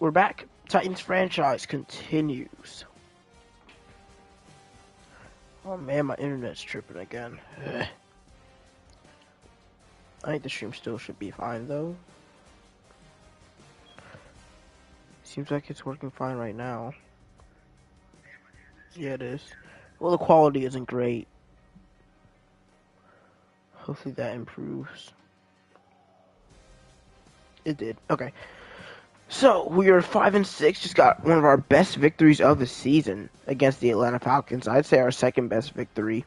We're back. Titans franchise continues. Oh man, my internet's tripping again. Ugh. I think the stream still should be fine though. Seems like it's working fine right now. Yeah, it is. Well, the quality isn't great. Hopefully that improves. It did. Okay. So, we are 5-6, just got one of our best victories of the season against the Atlanta Falcons. I'd say our second best victory.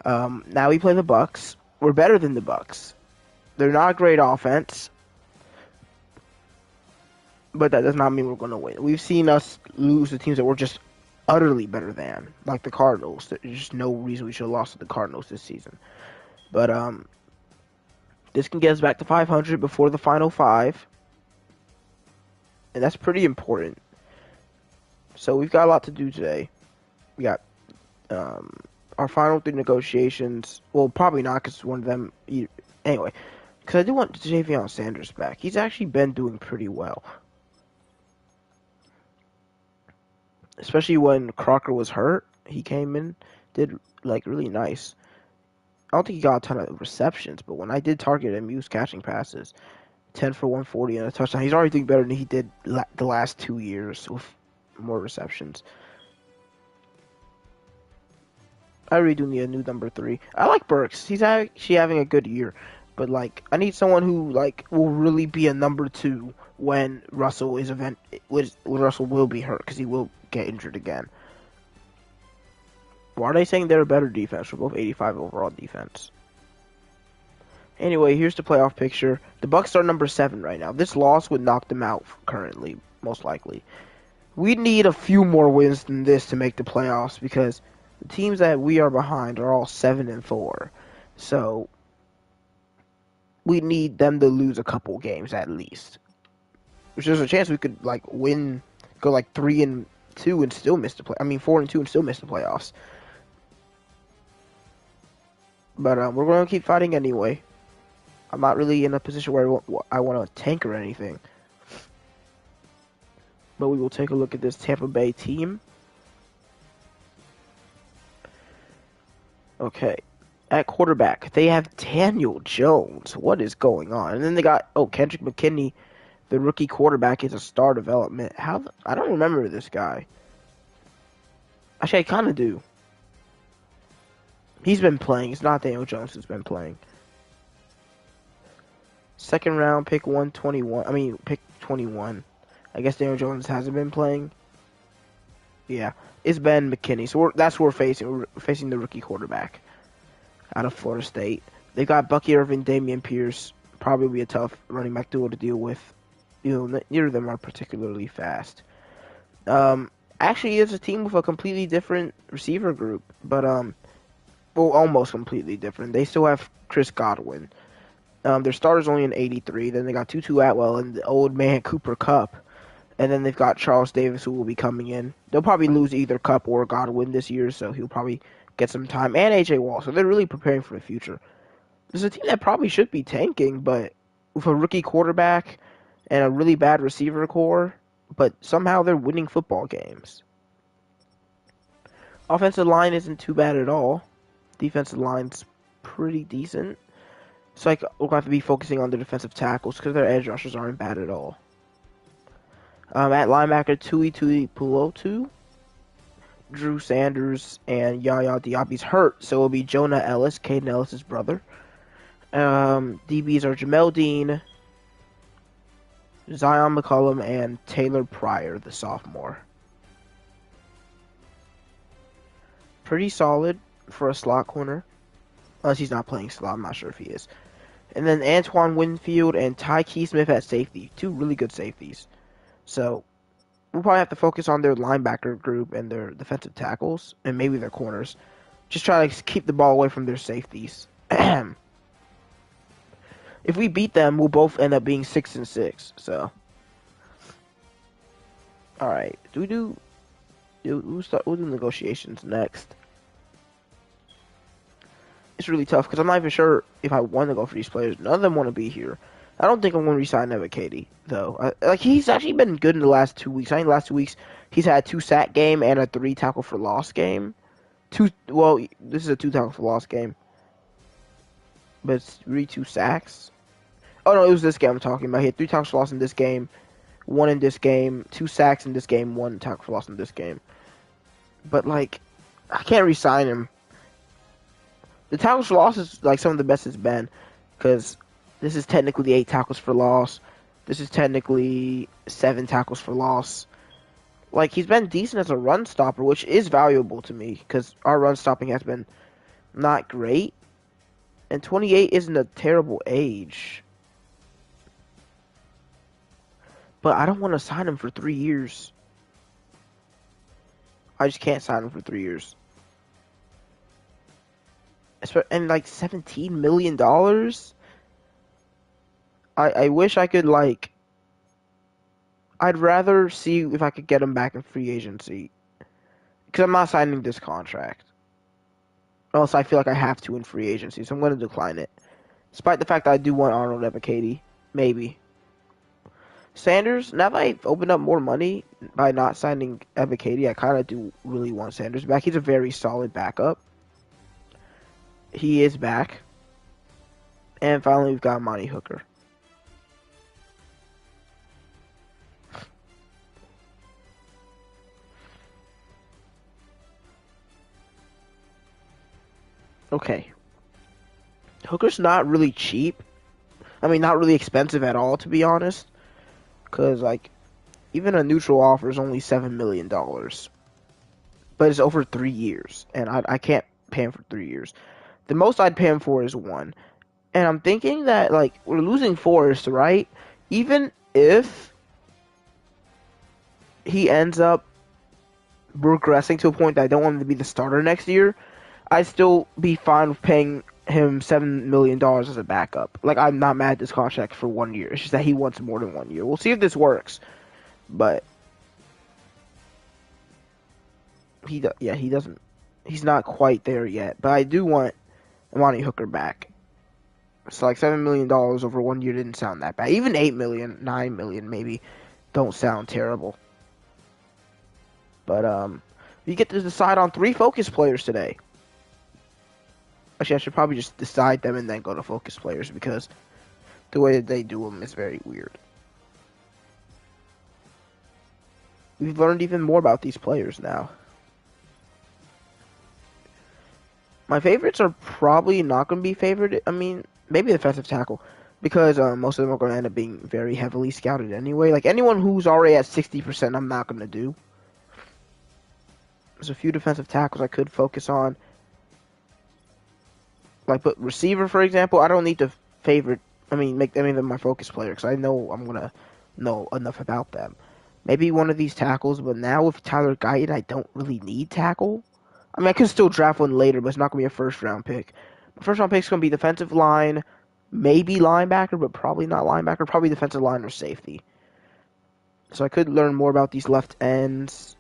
Now we play the Bucks. We're better than the Bucks. They're not a great offense, but that does not mean we're going to win. We've seen us lose to teams that we're just utterly better than, like the Cardinals. There's just no reason we should have lost to the Cardinals this season. But this can get us back to 500 before the final 5. And that's pretty important. So we've got a lot to do today. We got our final 3 negotiations. Well, probably not because one of them... Anyway, because I do want Javion Sanders back. He's actually been doing pretty well. Especially when Crocker was hurt. He came in, did like really nice. I don't think he got a ton of receptions, but when I did target him, he was catching passes. 10 for 140 and a touchdown. He's already doing better than he did the last 2 years with more receptions. I really do need a new number 3. I like Burks. He's actually having a good year. But, like, I need someone who, like, will really be a number 2 when Russell when Russell will be hurt, because he will get injured again. Why are they saying they're a better defense? We're both 85 overall defense. Anyway, here's the playoff picture. The Bucks are number 7 right now. This loss would knock them out currently, most likely. We need a few more wins than this to make the playoffs because the teams that we are behind are all 7-4. So we need them to lose a couple games at least. Which there's a chance we could like win, go like 3-2 and still miss the 4-2 and still miss the playoffs. But we're going to keep fighting anyway. I'm not really in a position where I want to tank or anything. But we will take a look at this Tampa Bay team. Okay. At quarterback, they have Daniel Jones. What is going on? And then they got, Kendrick McKinney, the rookie quarterback, is a star development. I don't remember this guy. Actually, I kind of do. He's been playing. It's not Daniel Jones who's been playing. Second round, pick 121. Pick 21. I guess Daniel Jones hasn't been playing. Yeah, it's Ben McKinney. So that's what we're facing. We're facing the rookie quarterback out of Florida State. They got Bucky Irvin, Damian Pierce. Probably be a tough running back duo to deal with. Neither of them are particularly fast. Actually, it's a team with a completely different receiver group, but almost completely different. They still have Chris Godwin. Their starter's only an 83. Then they got Tutu Atwell and the old man Cooper Kupp. And then they've got Charles Davis who will be coming in. They'll probably lose either Kupp or Godwin this year, so he'll probably get some time. And A.J. Wall, so they're really preparing for the future. This is a team that probably should be tanking, but with a rookie quarterback and a really bad receiver core, but somehow they're winning football games. Offensive line isn't too bad at all. Defensive line's pretty decent. So we're going to have to be focusing on the defensive tackles because their edge rushers aren't bad at all. At linebacker, Tui Pulotu, Drew Sanders, and Yaya Diaby's hurt, so it'll be Jonah Ellis, Caden Ellis' brother. DBs are Jamel Dean, Zion McCollum, and Taylor Pryor, the sophomore. Pretty solid for a slot corner. Unless he's not playing slot, I'm not sure if he is. And then Antoine Winfield and Ty Keysmith at safety. 2 really good safeties. So, we'll probably have to focus on their linebacker group and their defensive tackles. And maybe their corners. Just try to keep the ball away from their safeties. If we beat them, we'll both end up being 6-6. So, alright. We'll do negotiations next. It's really tough because I'm not even sure if I want to go for these players. None of them want to be here. I don't think I'm going to resign Evan Katie, though. Like, he's actually been good in the last 2 weeks. I think the last 2 weeks he's had a 2 sack game and a 3 tackle for loss game. Well, this is a 2 tackle for loss game, but it's really 2 sacks. Oh no, it was this game I'm talking about. He had 3 tackles for loss in this game, 1 in this game, 2 sacks in this game, 1 tackle for loss in this game. But like, I can't resign him. The tackles for loss is like some of the best it's been, because this is technically 8 tackles for loss. This is technically 7 tackles for loss. Like, he's been decent as a run stopper, which is valuable to me, because our run stopping has been not great. And 28 isn't a terrible age. But I don't want to sign him for 3 years. I just can't sign him for 3 years. And like $17 million? I wish I could, like, I'd rather see if I could get him back in free agency. Because I'm not signing this contract. Unless I feel like I have to in free agency, so I'm going to decline it. Despite the fact that I do want Arnold Ebiketie. Maybe. Sanders, now that I've opened up more money by not signing Ebiketie, I kind of do really want Sanders back. He's a very solid backup. He is back. And finally, we've got Monty Hooker. Okay. Hooker's not really cheap. I mean, not really expensive at all, to be honest. Because, like, even a neutral offer is only $7 million. But it's over 3 years. And I can't pay him for 3 years. The most I'd pay him for is 1. And I'm thinking that, like, we're losing Forrest, right? Even if he ends up regressing to a point that I don't want him to be the starter next year, I'd still be fine with paying him $7 million as a backup. Like, I'm not mad at this contract for 1 year. It's just that he wants more than 1 year. We'll see if this works. But he doesn't. He's not quite there yet. But I do want Monty Hooker back. So like $7 million over 1 year didn't sound that bad. Even $8 million, $9 million maybe, don't sound terrible. But you get to decide on 3 focus players today. Actually, I should probably just decide them and then go to focus players, because the way that they do them is very weird. We've learned even more about these players now. My favorites are probably not going to be favored. I mean, maybe defensive tackle, because most of them are going to end up being very heavily scouted anyway. Like, anyone who's already at 60%, I'm not going to do. There's a few defensive tackles I could focus on. Like, but receiver, for example, I don't need to make any of them my focus player, because I know I'm going to know enough about them. Maybe one of these tackles, but now with Tyler Guyton, I don't really need tackle. I mean, I can still draft one later, but it's not going to be a first-round pick. My first-round pick is going to be defensive line, maybe linebacker, but probably not linebacker, probably defensive line or safety. So I could learn more about these left ends,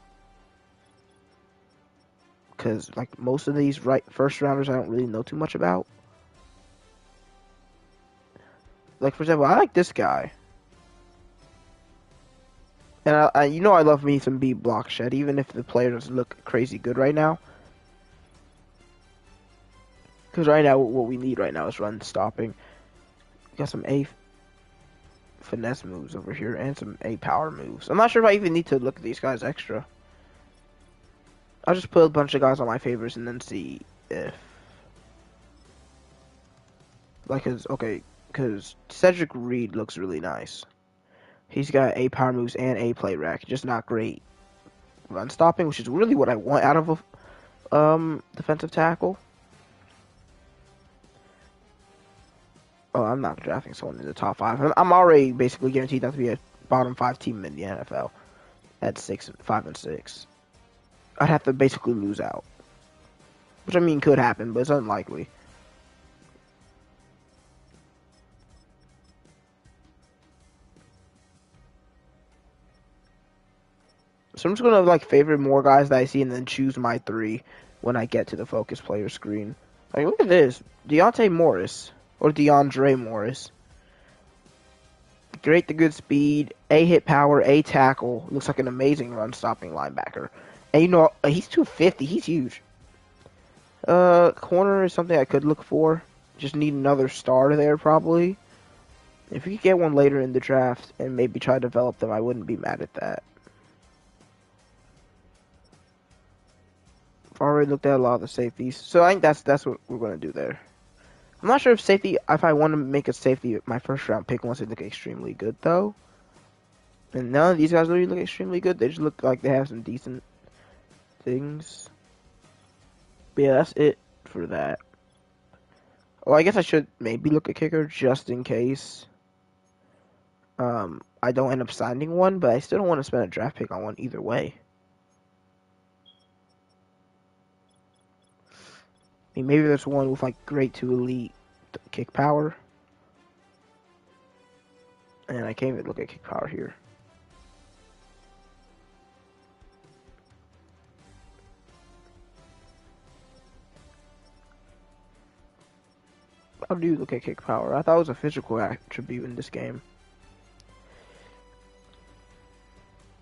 because like most of these first-rounders I don't really know too much about. Like, for example, I like this guy. And I love me some B block shed, even if the player doesn't look crazy good right now. Because right now, what we need right now is run stopping. We got some A finesse moves over here and some A power moves. I'm not sure if I even need to look at these guys extra. I'll just put a bunch of guys on my favorites and then see if... Like, because Cedric Reed looks really nice. He's got A power moves and A play rack. Just not great run stopping, which is really what I want out of a defensive tackle. Oh, I'm not drafting someone in the top 5. I'm already basically guaranteed not to be a bottom 5 team in the NFL at 5 and 6. I'd have to basically lose out, which I mean could happen, but it's unlikely. So I'm just gonna like favorite more guys that I see and then choose my 3 when I get to the focus player screen. Like, look at this, DeAndre Morris. great to good speed, A hit power, A tackle. Looks like an amazing run stopping linebacker. And you know, he's 250. He's huge. Corner is something I could look for. Just need another star there probably. If we could get one later in the draft and maybe try to develop them, I wouldn't be mad at that. I've already looked at a lot of the safeties, so I think that's what we're gonna do there. I'm not sure if I want to make a safety my first round pick wants to look extremely good though. And none of these guys really look extremely good. They just look like they have some decent things. But yeah, that's it for that. Oh, I guess I should maybe look at kicker just in case. I don't end up signing one, but I still don't want to spend a draft pick on one either way. I mean, maybe there's one with like great to elite kick power. And I can't even look at kick power here. How do you look at kick power? I thought it was a physical attribute in this game.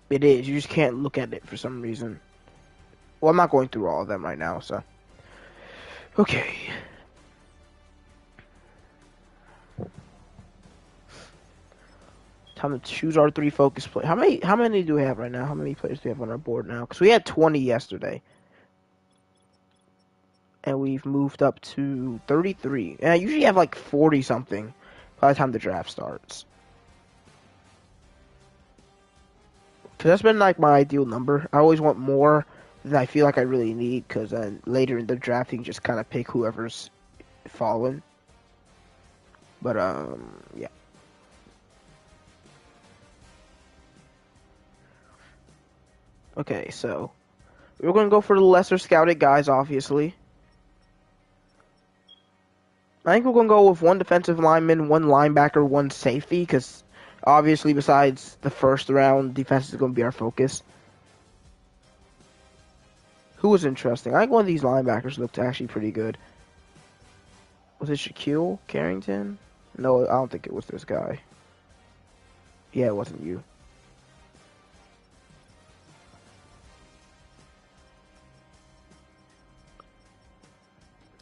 It is. You just can't look at it for some reason. Well, I'm not going through all of them right now, so. Okay. Time to choose our 3 focus players. How many do we have right now? How many players do we have on our board now? Because we had 20 yesterday. And we've moved up to 33. And I usually have like 40 something by the time the draft starts. Because that's been like my ideal number. I always want more than I feel like I really need. Because then later in the draft, you can just kind of pick whoever's fallen. But, yeah. Okay, so we're going to go for the lesser scouted guys, obviously. I think we're going to go with 1 defensive lineman, 1 linebacker, 1 safety, because obviously besides the first round, defense is going to be our focus. Who was interesting? I think one of these linebackers looked actually pretty good. Was it Shaquille Carrington? No, I don't think it was this guy. Yeah, it wasn't you.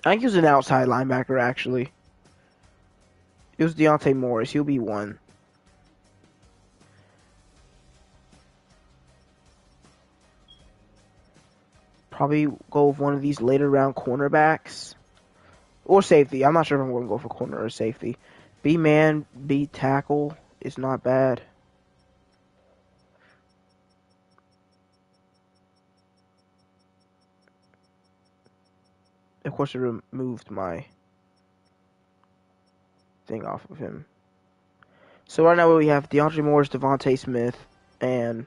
I think he was an outside linebacker, actually. It was Deontay Morris. He'll be 1. Probably go with one of these later round cornerbacks. Or safety. I'm not sure if I'm going to go for corner or safety. B-man, B-tackle is not bad. Of course, it removed my thing off of him. So right now we have DeAndre Morris, Devontae Smith, and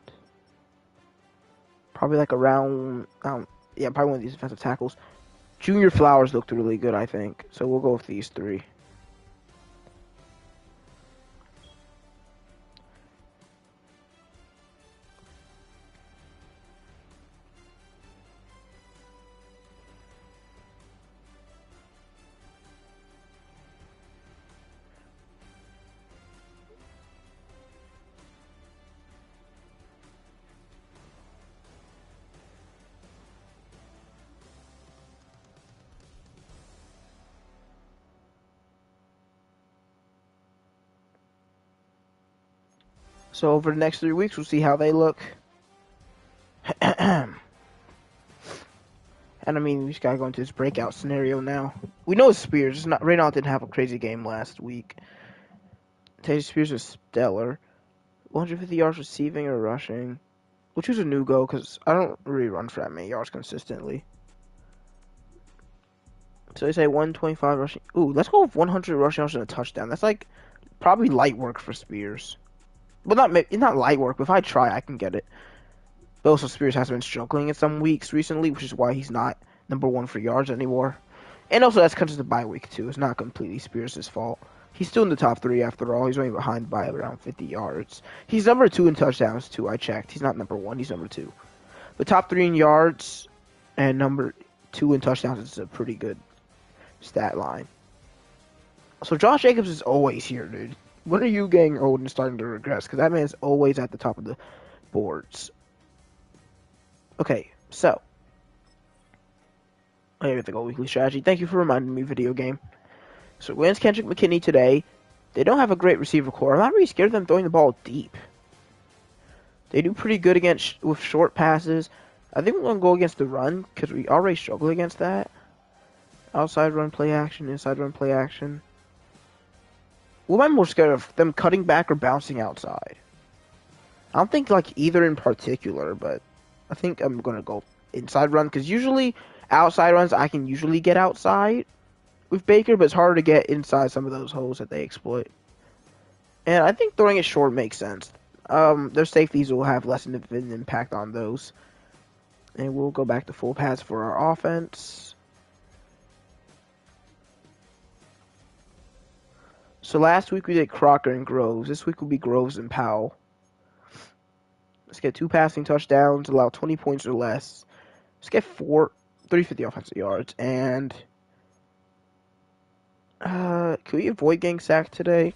probably like around, yeah, probably one of these defensive tackles. Junior Flowers looked really good, I think. So we'll go with these 3. So over the next 3 weeks, we'll see how they look. And I mean, we just gotta go into this breakout scenario now. We know it's Spears. It's not, Reynolds didn't have a crazy game last week. Taylor Spears is stellar. 150 yards receiving or rushing. We'll choose a new go because I don't really run for that many yards consistently. So they say 125 rushing. Ooh, let's go with 100 rushing yards and a touchdown. That's like probably light work for Spears. Well, not light work, but if I try, I can get it. But also, Spears has been struggling in some weeks recently, which is why he's not number 1 for yards anymore. And also, that's because of the bye week, too. It's not completely Spears' fault. He's still in the top 3 after all. He's only behind by around 50 yards. He's number 2 in touchdowns, too. I checked. He's not number 1. He's number 2. But top 3 in yards and number 2 in touchdowns is a pretty good stat line. So Josh Jacobs is always here, dude. When are you getting old and starting to regress? Because that man's always at the top of the boards. Okay, so. I have to go weekly strategy. Thank you for reminding me, video game. So, against Kendrick McKinney today, they don't have a great receiver core. I'm not really scared of them throwing the ball deep. They do pretty good against with short passes. I think we're going to go against the run because we already struggle against that. Outside run, play action. Inside run, play action. What am I more scared of? Them cutting back or bouncing outside? I don't think like either in particular, but I think I'm going to go inside run because usually outside runs I can usually get outside with Baker, but it's harder to get inside some of those holes that they exploit. And I think throwing it short makes sense. Their safeties will have less of an impact on those. And we'll go back to full pass for our offense. So last week we did Crocker and Groves. This week will be Groves and Powell. Let's get 2 passing touchdowns, allow 20 points or less. Let's get 350 offensive yards. And can we avoid getting sacked today?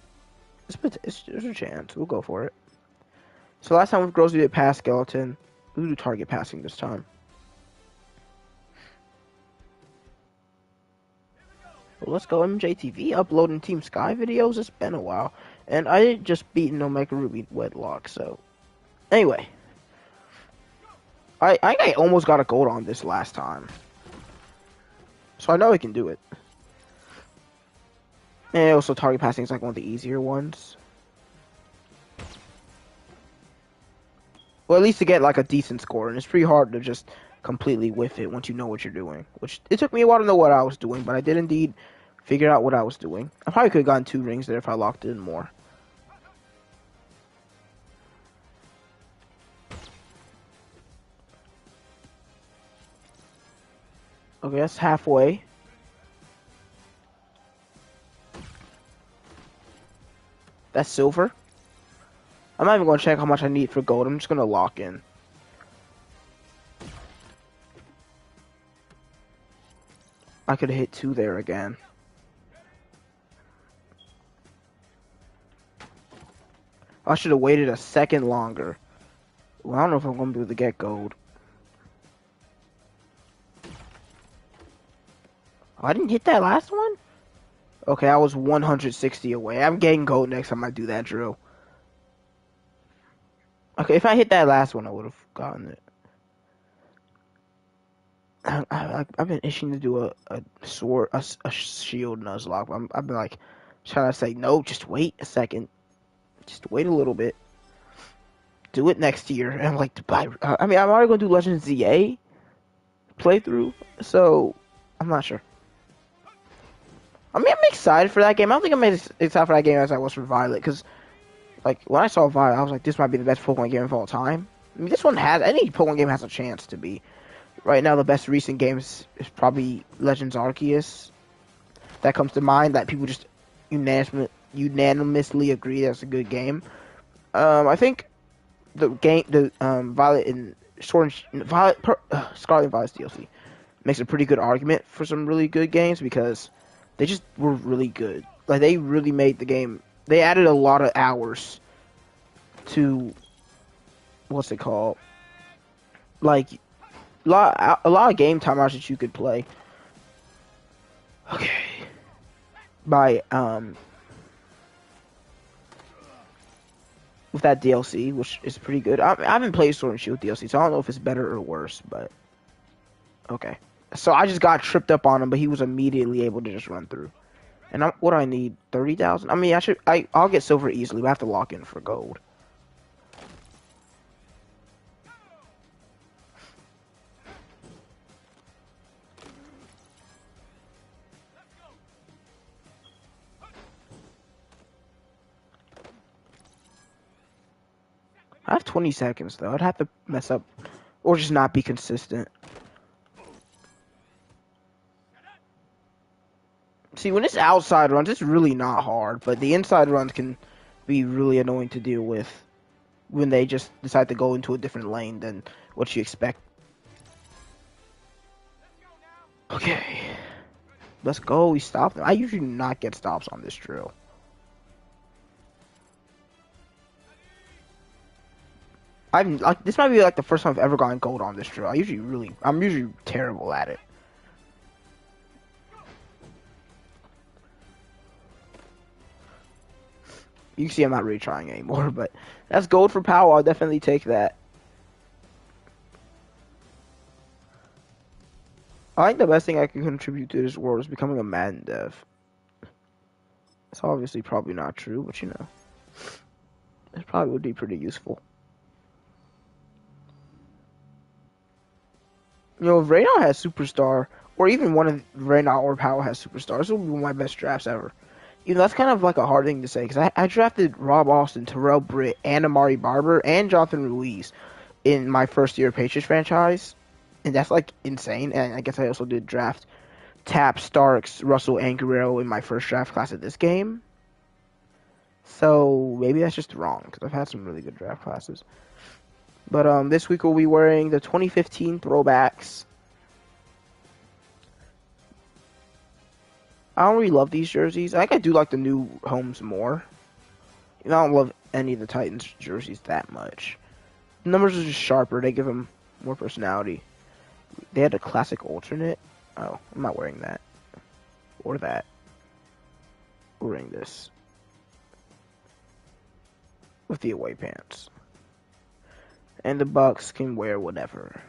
There's a chance. We'll go for it. So last time with Groves we did pass skeleton. We'll do target passing this time. Well, let's go MJTV, uploading Team Sky videos. It's been a while. And I just beaten Omega Ruby Wedlock, so. Anyway. I almost got a gold on this last time. So I know I can do it. And also target passing is like one of the easier ones. Well, at least to get like a decent score. And it's pretty hard to just completely whiff it once you know what you're doing. Which, it took me a while to know what I was doing, but I did indeed figure out what I was doing. I probably could have gotten 2 rings there if I locked in more. Okay, that's halfway. That's silver. I'm not even going to check how much I need for gold. I'm just going to lock in. I could have hit 2 there again. I should have waited a second longer. Well, I don't know if I'm going to be able to get gold. Oh, I didn't hit that last one? Okay, I was 160 away. I'm getting gold next time I do that drill. Okay, if I hit that last one, I would have gotten it. I've been itching to do a sword, a shield nuzlocke. I've been like trying to say, no, just wait a second. Just wait a little bit. Do it next year. And I'm like, I mean, I'm already going to do Legends ZA playthrough, so I'm not sure. I mean, I'm excited for that game. I don't think I'm as excited for that game as I was for Violet, because, like, when I saw Violet, I was like, this might be the best Pokemon game of all time. I mean, this one has, any Pokemon game has a chance to be. Right now, the best recent game is probably Legends Arceus. That comes to mind, that people just unanimously agree that's a good game. I think the Violet and Scarlet and Violet's DLC makes a pretty good argument for some really good games because they just were really good. Like, they really made the game. They added a lot of hours to what's it called? Like, a lot of game time hours that you could play. Okay. By with that DLC, which is pretty good. I haven't played Sword and Shield DLC, so I don't know if it's better or worse, but okay. So I just got tripped up on him, but he was immediately able to just run through. And what do I need? 30,000? I mean, I'll get silver easily, but I have to lock in for gold. I have 20 seconds, though. I'd have to mess up or just not be consistent. See, when it's outside runs, it's really not hard, but the inside runs can be really annoying to deal with when they just decide to go into a different lane than what you expect. Okay. Let's go. We stopped them. I usually do not get stops on this drill. I'm like this might be like the first time I've ever gotten gold on this drill. I'm usually terrible at it. You can see I'm not really trying anymore, but that's gold for Powell. I'll definitely take that. I think the best thing I can contribute to this world is becoming a Madden dev. It's obviously probably not true, but you know, it probably would be pretty useful. You know, if Reyna has Superstar, or even one of Reyna or Powell has Superstar, this will be one of my best drafts ever. You know, that's kind of like a hard thing to say, because I drafted Rob Austin, Terrell Britt, and Amari Barber, and Jonathan Ruiz in my first year of Patriots franchise. And that's, like, insane. And I guess I also did draft Tap, Starks, Russell, and Guerrero in my first draft class of this game. So, maybe that's just wrong, because I've had some really good draft classes. But this week we'll be wearing the 2015 throwbacks. I don't really love these jerseys. I think I do like the new homes more. I don't love any of the Titans jerseys that much. The numbers are just sharper. They give them more personality. They had a classic alternate. Oh, I'm not wearing that. Or that. We're wearing this. With the away pants. And the Bucks can wear whatever.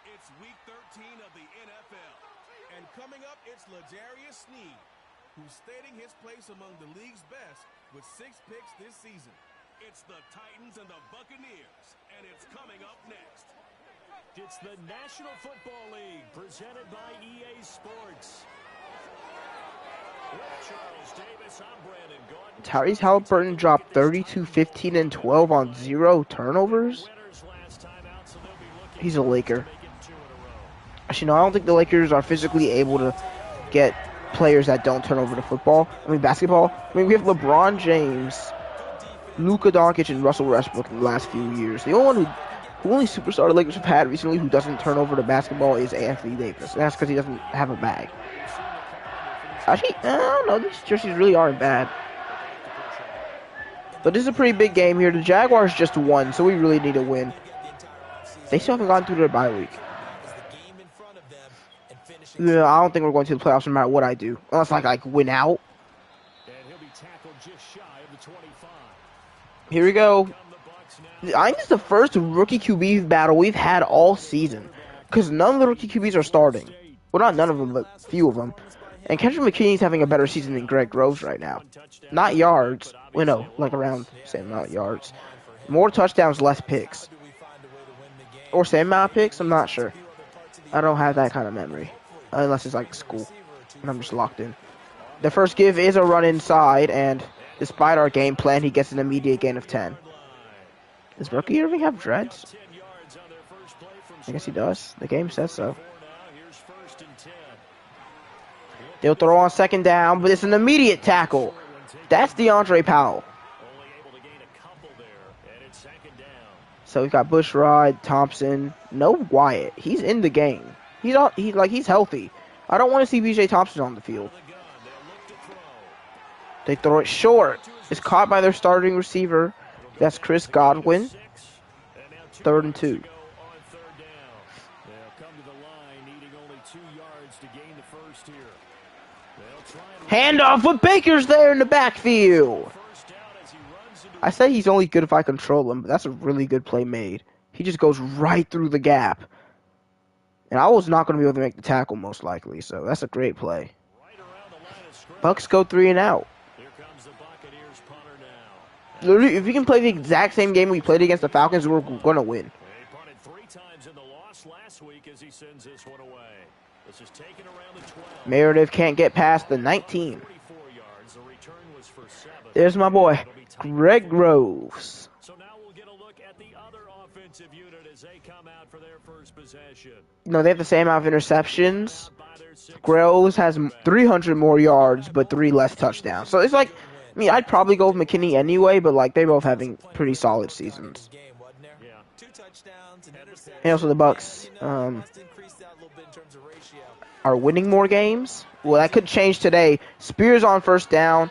It's week 13 of the NFL. And coming up, it's L'Jarius Sneed, who's stating his place among the league's best with 6 picks this season. It's the Titans and the Buccaneers, and it's coming up next. It's the National Football League, presented by EA Sports. Tyrese Halliburton dropped 32, 15, and 12 on 0 turnovers. He's a Laker. Actually, no, I don't think the Lakers are physically able to get players that don't turn over the football. I mean, basketball. I mean, we have LeBron James, Luka Doncic, and Russell Westbrook in the last few years. The only one who only superstar the Lakers have had recently who doesn't turn over the basketball is Anthony Davis. And that's because he doesn't have a bag. Actually, I don't know. These jerseys really aren't bad. But this is a pretty big game here. The Jaguars just won, so we really need to win. They still haven't gone through their bye week. Yeah, I don't think we're going to the playoffs no matter what I do. Unless I like win out. Here we go. I think this is the first rookie QB battle we've had all season. Because none of the rookie QBs are starting. Well, not none of them, but few of them. And Kendrick McKinney's having a better season than Greg Groves right now. Not yards. Well, no, like around the same amount of yards. More touchdowns, less picks. Or same amount of picks? I'm not sure. I don't have that kind of memory. Unless it's like school. And I'm just locked in. The first give is a run inside, and despite our game plan, he gets an immediate gain of 10. Does Rookie Irving have dreads? I guess he does. The game says so. They'll throw on second down, but it's an immediate tackle. That's DeAndre Powell. So we've got Bushrod, Thompson, no Wyatt. He's in the game. He's healthy. I don't want to see BJ Thompson on the field. They throw it short. It's caught by their starting receiver. That's Chris Godwin. 3rd and 2. Handoff with Baker's there in the backfield. I say he's only good if I control him, but that's a really good play made. He just goes right through the gap. And I was not going to be able to make the tackle most likely, so that's a great play. Bucks go 3 and out. Literally, if we can play the exact same game we played against the Falcons, we're going to win. Meredith can't get past the 19. There's my boy, Greg Groves. So now we'll get a look at the other offensive unit as they come out for their first possession. No, they have the same amount of interceptions. Groves has 300 more yards, but 3 less touchdowns. So it's like, I mean, I'd probably go with McKinney anyway, but like they both having pretty solid seasons. And also the Bucks. are winning more games. Well, that could change today. Spears on first down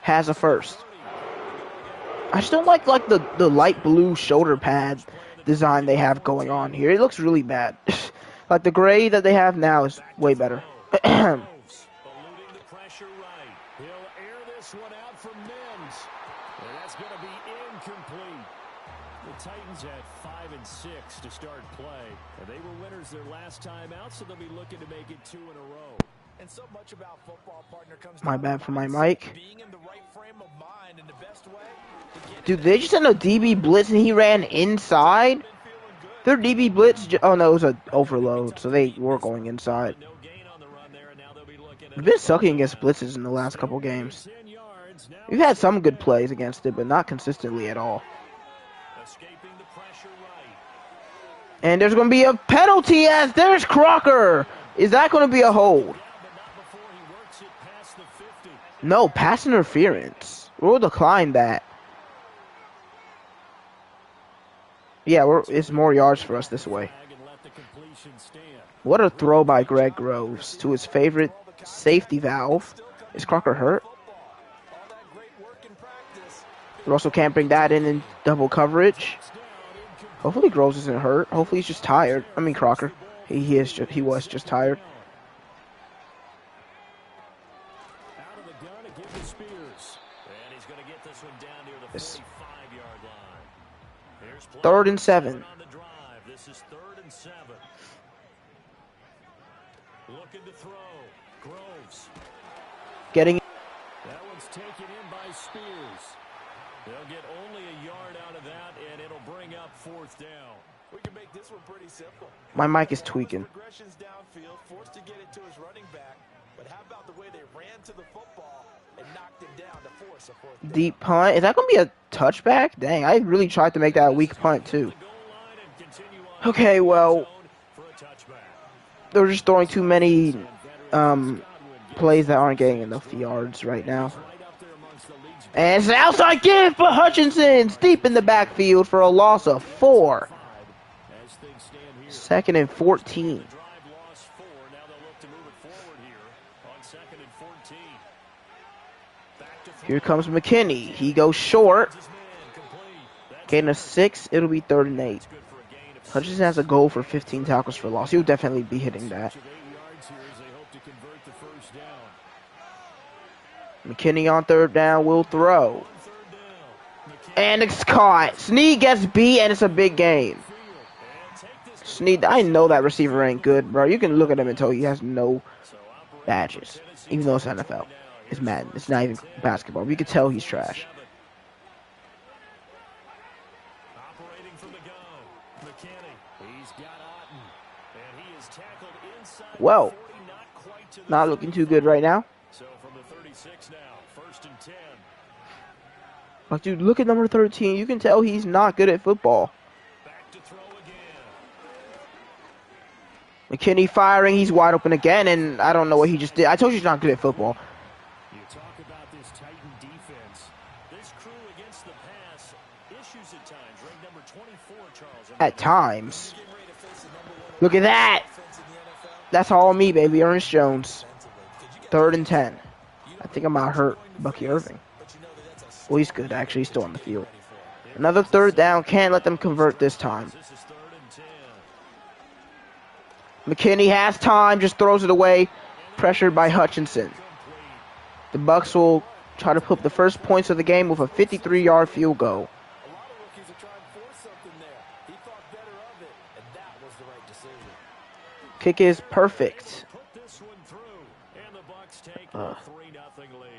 has a first. I just don't like the light blue shoulder pad design they have going on here. It looks really bad. Like the gray that they have now is way better. Eluding the pressure right. He'll air this one out for Mims. And that's going to be incomplete. The Titans had 5 and 6 to start play. And they were winners their last time out, so they'll be looking to make it 2 in a row. And so much about football, partner, comes My down bad to for my mindset, mic. being in the right frame of mind in the best way to get Dude, they just sent a DB blitz and he ran inside. Their DB blitz, oh no, it was an overload, so they were going inside. No gain on the run there, and now they'll be looking at We've been sucking against blitzes in the last couple games. 10 yards. Now We've had some good plays against it, but not consistently at all. escaping the pressure right. And there's going to be a penalty as there's Crocker. Is that going to be a hold? But not before he works it past the 50. No, pass interference. We'll decline that. Yeah, it's more yards for us this way. And let the completion stand. What a throw by Greg Groves to his favorite safety valve. Is Crocker hurt? all that great work in practice. We're also camping that in double coverage. Hopefully Groves isn't hurt. Hopefully he's just tired. I mean Crocker. He was just tired. Out of the gun to give to Spears. And he's going to get this one down near the 45-yard line. Here's play 3rd and 7. on the drive. This is 3rd and 7. Looking to throw. Groves. Getting That one's taken in by Spears. They'll get only a yard out of that, and it'll bring up 4th down. We can make this one pretty simple. my mic is tweaking. Progressions downfield, forced to get it to his running back. But how about the way they ran to the football and knocked him down to force a 4th down? Deep punt. Is that going to be a touchback? Dang, I really tried to make that a weak punt too. The goal line and continue on Okay, well, for a touchback. they're just throwing too many plays that aren't getting enough yards right now. Right up there amongst the league's And it's an outside give for Hutchinson's deep in the backfield for a loss of 4. as things stand here. 2nd and 14. The drive lost 4. Now they'll look to move it forward here on 2nd and 14. Back to throw. Here comes McKinney. He goes short. His man complete. That's Gain of 6. It'll be 3rd and 8. good for a gain of Hutchinson has a goal for 15 tackles for loss. He'll definitely be hitting that. 8 yards here as they hope to convert the first down. McKinney on 3rd down will throw. 3rd down. McKinney And it's caught. Snead gets beat, and it's a big gain. and take this. Snead, I know that receiver ain't good, bro. You can look at him and tell he has no So operating badges, for Tennessee even though it's now. NFL. It's Here's Madden. It's not even basketball. But you can tell he's trash. Operating from the go. McKinney. He's got Otten. And he is tackled inside Well, the 40, not quite to the not looking too good right now. So from the 36 now, 1st and 10. Like, dude, look at number 13. You can tell he's not good at football. Back to throw again. McKinney firing. He's wide open again, and I don't know what he just did. I told you he's not good at football. You talk about this Titan defense. This crew against the pass, issues at times. Ranked number 24, Charles. At times. Look at that. That's all me, baby. Ernest Jones. 3rd and 10. I think I might hurt Bucky Irving. Well, he's good, actually. He's still on the field. Another 3rd down. Can't let them convert this time. This is 3rd and 10. McKinney has time. Just throws it away. Pressured by Hutchinson. The Bucks will try to put up the first points of the game with a 53-yard field goal. A lot of rookies are trying to force something there. He thought better of it, and that was the right decision. Kick is perfect. Put this one through, and the Bucks take a 3-0 lead.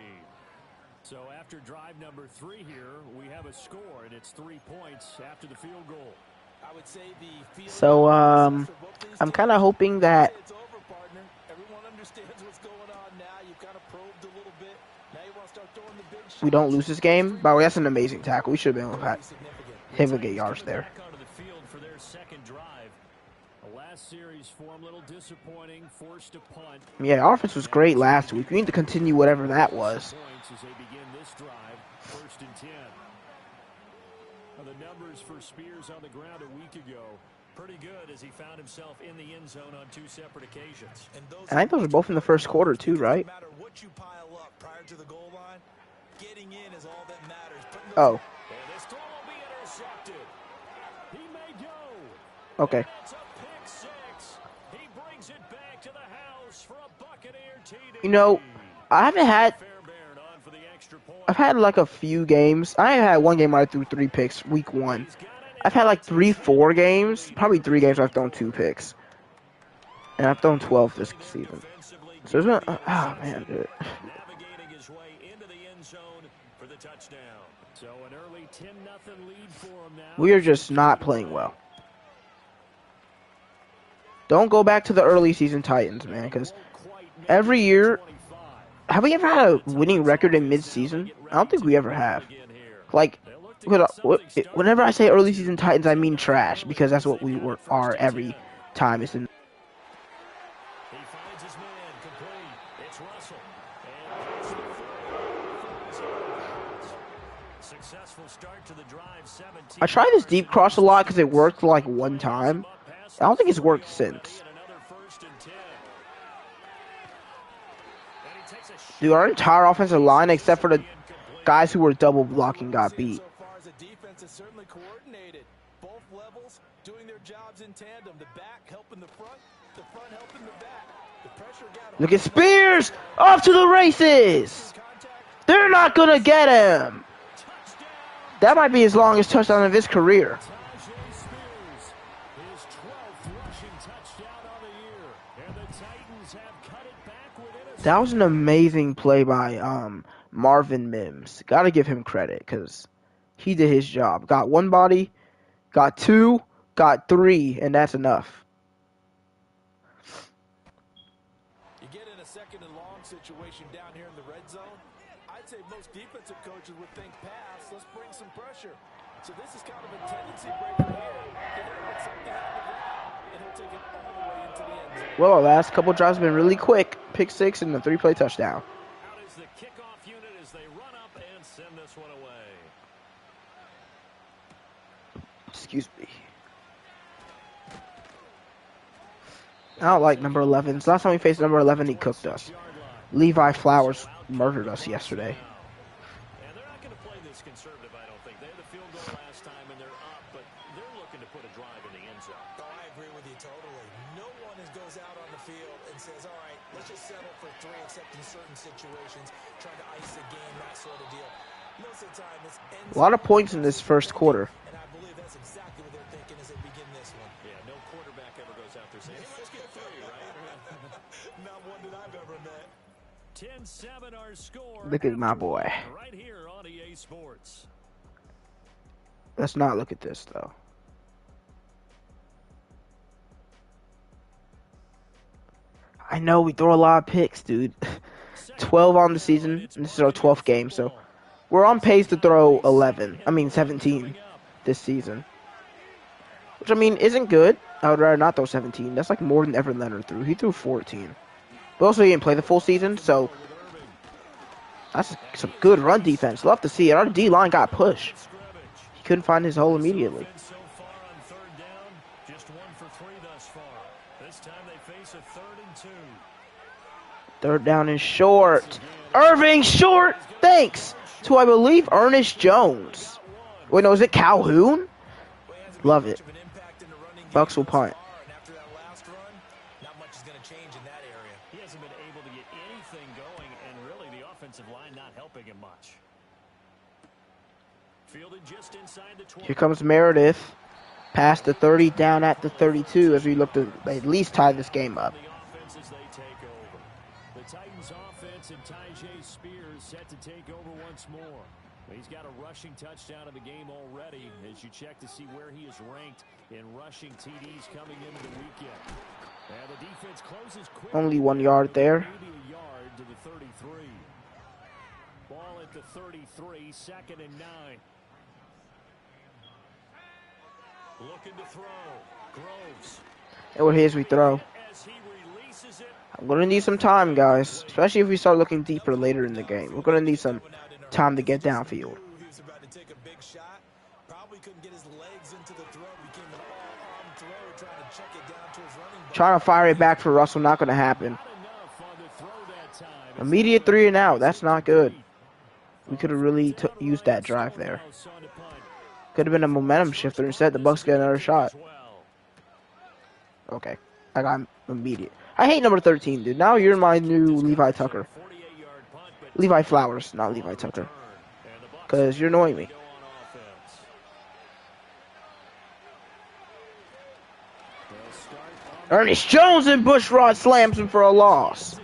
So after drive number 3 here, we have a score, and it's 3 points after the field goal. I would say the field So, for both these I'm teams. kind of hoping that It's over, partner. Everyone understands what's going on now. You kind of probed a little bit. Now you want to start throwing the big shots. we don't lose this game. By the way, that's an amazing tackle. We should have been able to Significant. get yards there. Back onto the field for their second drive. The last series form, little disappointing, forced to punt. Yeah, our offense was great last week. We need to continue whatever that was. Points as they begin this drive, 1st and 10. Now the numbers for Spears on the ground a week ago. pretty good as he found himself in the end zone on 2 separate occasions. And I think those are both in the first quarter too, right? No matter what you pile up prior to the goal line, getting in is all that matters. Oh. And this throw will be intercepted. He may go. Okay. And it's a pick six. He brings it back to the house for a Buccaneer TD. You know, I've had like a few games. I had one game where I threw 3 picks week 1. I've had like 4 games, probably 3 games where I've thrown 2 picks. And I've thrown 12 this season. So it's been, oh man, dude. Navigating his way into the end zone for the touchdown. So an early 10-0 lead for him now. We are just not playing well. Don't go back to the early season Titans, man, because every year, have we ever had a winning record in mid-season? I don't think we ever have. Like, whenever I say early season Titans, I mean trash, because that's what we are every time. It's in. He finds his man complete. It's Russell. And successful start to the drive. 17. I tried this deep cross a lot because it worked like one time. I don't think it's worked since. Dude, our entire offensive line, except for the guys who were double blocking, got beat. So far as the defense is certainly coordinated. Both levels doing their jobs in tandem. The back helping the front helping the back. The pressure got Look at Spears! Off to the races! They're not going to get him! That might be his longest touchdown of his career. That was an amazing play by Marvin Mims. Got to give him credit because he did his job. Got 1 body, got 2, got 3, and that's enough. You get in a second and long situation down here in the red zone. I'd say most defensive coaches would think pass. Let's bring some pressure. So this is kind of a tendency breaker here. Put something on the ground, and he'll take it all the way into the end zone. Well, the last couple drives have been really quick. Pick 6 and a 3-play touchdown. Out is the kickoff unit as they run up and send this one away. Excuse me. I don't like number 11s. Last time we faced number 11, he cooked us. Levi Flowers murdered us yesterday. And they're not going to play this conservative, I don't think. They had the field goal last time, and they're up, but they're looking to put a drive in the end zone. Oh, I agree with you totally. No one goes out on the field and says, all right, let's just settle for 3, except in certain situations, trying to ice the game, that sort of deal. Most of the time, this ends A lot of points in this first quarter. and I believe that's exactly what they're thinking as they begin this one. Yeah, no quarterback ever goes out there saying, hey, let's get 3, right? Not one that I've ever met. 10-7 our score. Look at my boy. Right here on EA Sports. Let's not look at this, though. I know we throw a lot of picks, dude. 12 on the season. This is our 12th game, so we're on pace to throw 17 this season. Which, I mean, isn't good. I would rather not throw 17. That's like more than Evan Leonard threw. He threw 14. But also, he didn't play the full season, so that's some good run defense. Love to see it. Our D-line got pushed. He couldn't find his hole immediately. So far on 3rd down, just 1 for 3 thus far. This time they face a 3rd and 2. 3rd down and short. Irving short. Thanks to, I believe, Ernest Jones. Wait, no, is it Calhoun? Love it. Bucks will punt. And after that last run, not much is going to change in that area. He hasn't been able to get anything going, and really the offensive line not helping him much. Fielded just inside the 20. Here comes Meredith. Past the 30, down at the 32 as we look to at least tie this game up. The offense as they take over. The Titans offense and Tyjae Spears set to take over once more. He's got a rushing touchdown in the game already as you check to see where he is ranked in rushing TDs coming into the weekend. And the defense closes quickly. Only 1 yard there. Maybe a yard to the 33. Ball at the 33, 2nd and 9. Looking to throw. Groves. And what here's we throw. As he releases it. I'm going to need some time, guys. Especially if we start looking deeper later in the game. We're going to need some time to get downfield. He was about to take a big shot. Probably Trying to fire it back for Russell, not going to happen. Immediate 3 and out. That's not good. We could have really used that drive there. Could have been a momentum shifter. Instead, the Bucks get another shot. Okay. I got immediate. I hate number 13, dude. Now you're my new Levi Tucker. Levi Flowers, not Levi Tucker. Because you're annoying me. Ernest Jones and Bushrod slams him for a loss.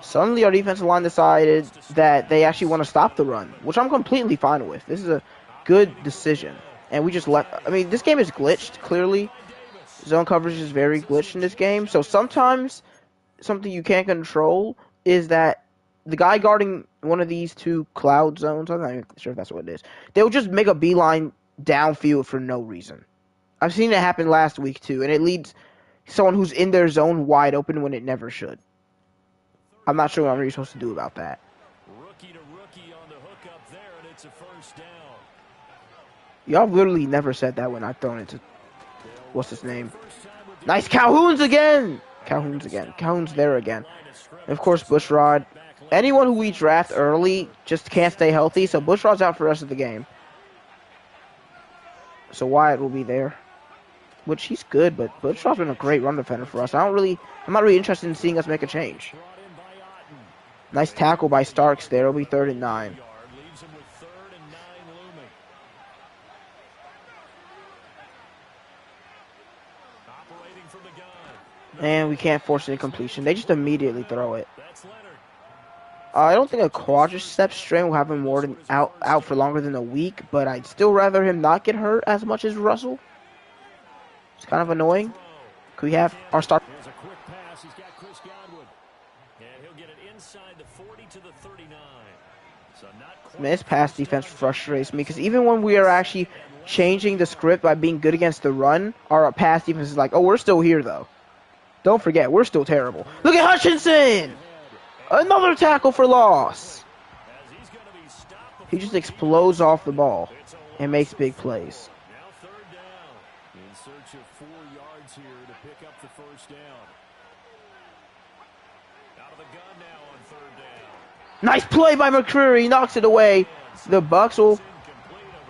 Suddenly our defensive line decided that they actually want to stop the run, which I'm completely fine with. This is a good decision. And we just left. I mean, this game is glitched, clearly. Zone coverage is very glitched in this game. So sometimes something you can't control is that the guy guarding one of these two cloud zones, I'm not even sure if that's what it is, they'll just make a beeline downfield for no reason. I've seen it happen last week too, and it leads someone who's in their zone wide open when it never should. I'm not sure what I'm really supposed to do about that. Rookie to rookie on the hook up there, and it's a first down. Y'all literally never said that when I thrown it to, what's his name? Nice Calhoun's again! Calhoun's there again. And of course, Bushrod. Anyone who we draft early just can't stay healthy, so Bushrod's out for the rest of the game. So Wyatt will be there. Which he's good, but Bushrod's been a great run defender for us. I'm not really interested in seeing us make a change. Nice tackle by Starks there. It'll be 3rd and 9. And we can't force any completion. They just immediately throw it. I don't think a quadricep strain will have him more than out for longer than a week, but I'd still rather him not get hurt as much as Russell. It's kind of annoying. Could we have our start? Here's a quick pass. He's got Chris Godwin. And he'll get it inside the 40 to the 39. So not quite. Man, this pass defense frustrates me because even when we are actually changing the script by being good against the run, our pass defense is like, oh, we're still here though. Don't forget, we're still terrible. Look at Hutchinson! Another tackle for loss. He just explodes off the ball and makes big plays. Now 3rd down. In search of 4 yards here to pick up the first down. Out of the gun now on 3rd down. Nice play by McCreary. Knocks it away. The Bucks will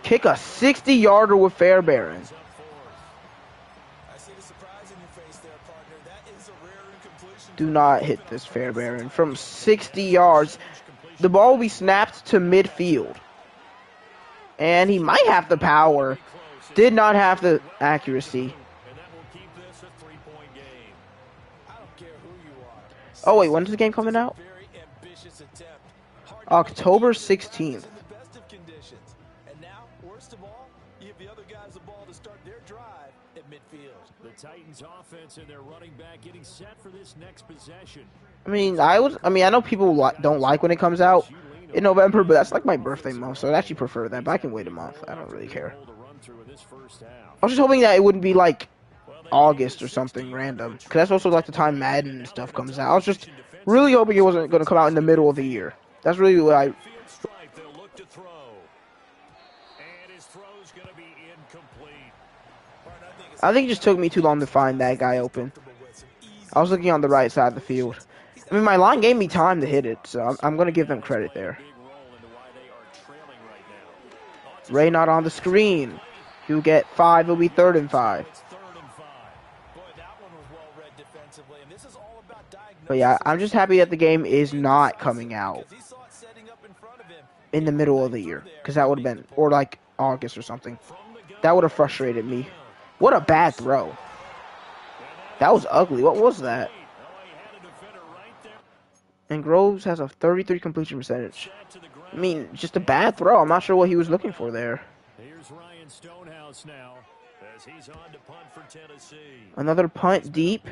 kick a 60-yarder with Fairbairn. Do not hit this Fairbairn from 60 yards. The ball will be snapped to midfield. And he might have the power. Did not have the accuracy. Oh, wait, when's the game coming out? October 16th. The Titans offense and their running back getting set for this next possession. I know people don't like when it comes out in November, but that's like my birthday month, so I actually prefer that, but I can wait a month. I don't really care. I was just hoping that it wouldn't be like August or something random, because that's also like the time Madden and stuff comes out. I was just really hoping it wasn't going to come out in the middle of the year. That's really what I... I think it just took me too long to find that guy open. I was looking on the right side of the field. I mean, my line gave me time to hit it, so I'm going to give them credit there. Ray not on the screen. He'll get 5. It'll be 3rd and 5. But yeah, I'm just happy that the game is not coming out in the middle of the year, because that would have been, or like August or something. That would have frustrated me. What a bad throw. That was ugly. What was that? And Groves has a 33 completion percentage. I mean, just a bad throw. I'm not sure what he was looking for there. Here's Ryan Stonehouse now as he's on to punt for Tennessee. Another punt deep.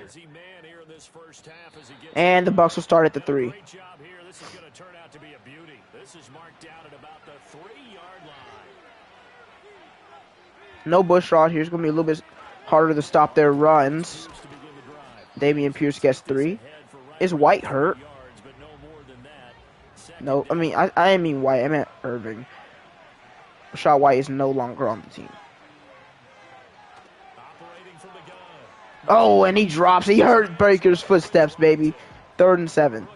And the Bucks will start at the 3. Great job here. This is going to turn out to be a beauty. This is marked out at about the 3-yard line. No Bushrod. Here's going to be a little bit harder to stop their runs. Damian Pierce gets 3. Is White hurt? No, I mean White. I meant Irving. Rashad White is no longer on the team. Oh, and he drops. He heard Baker's footsteps, baby. 3rd and 7.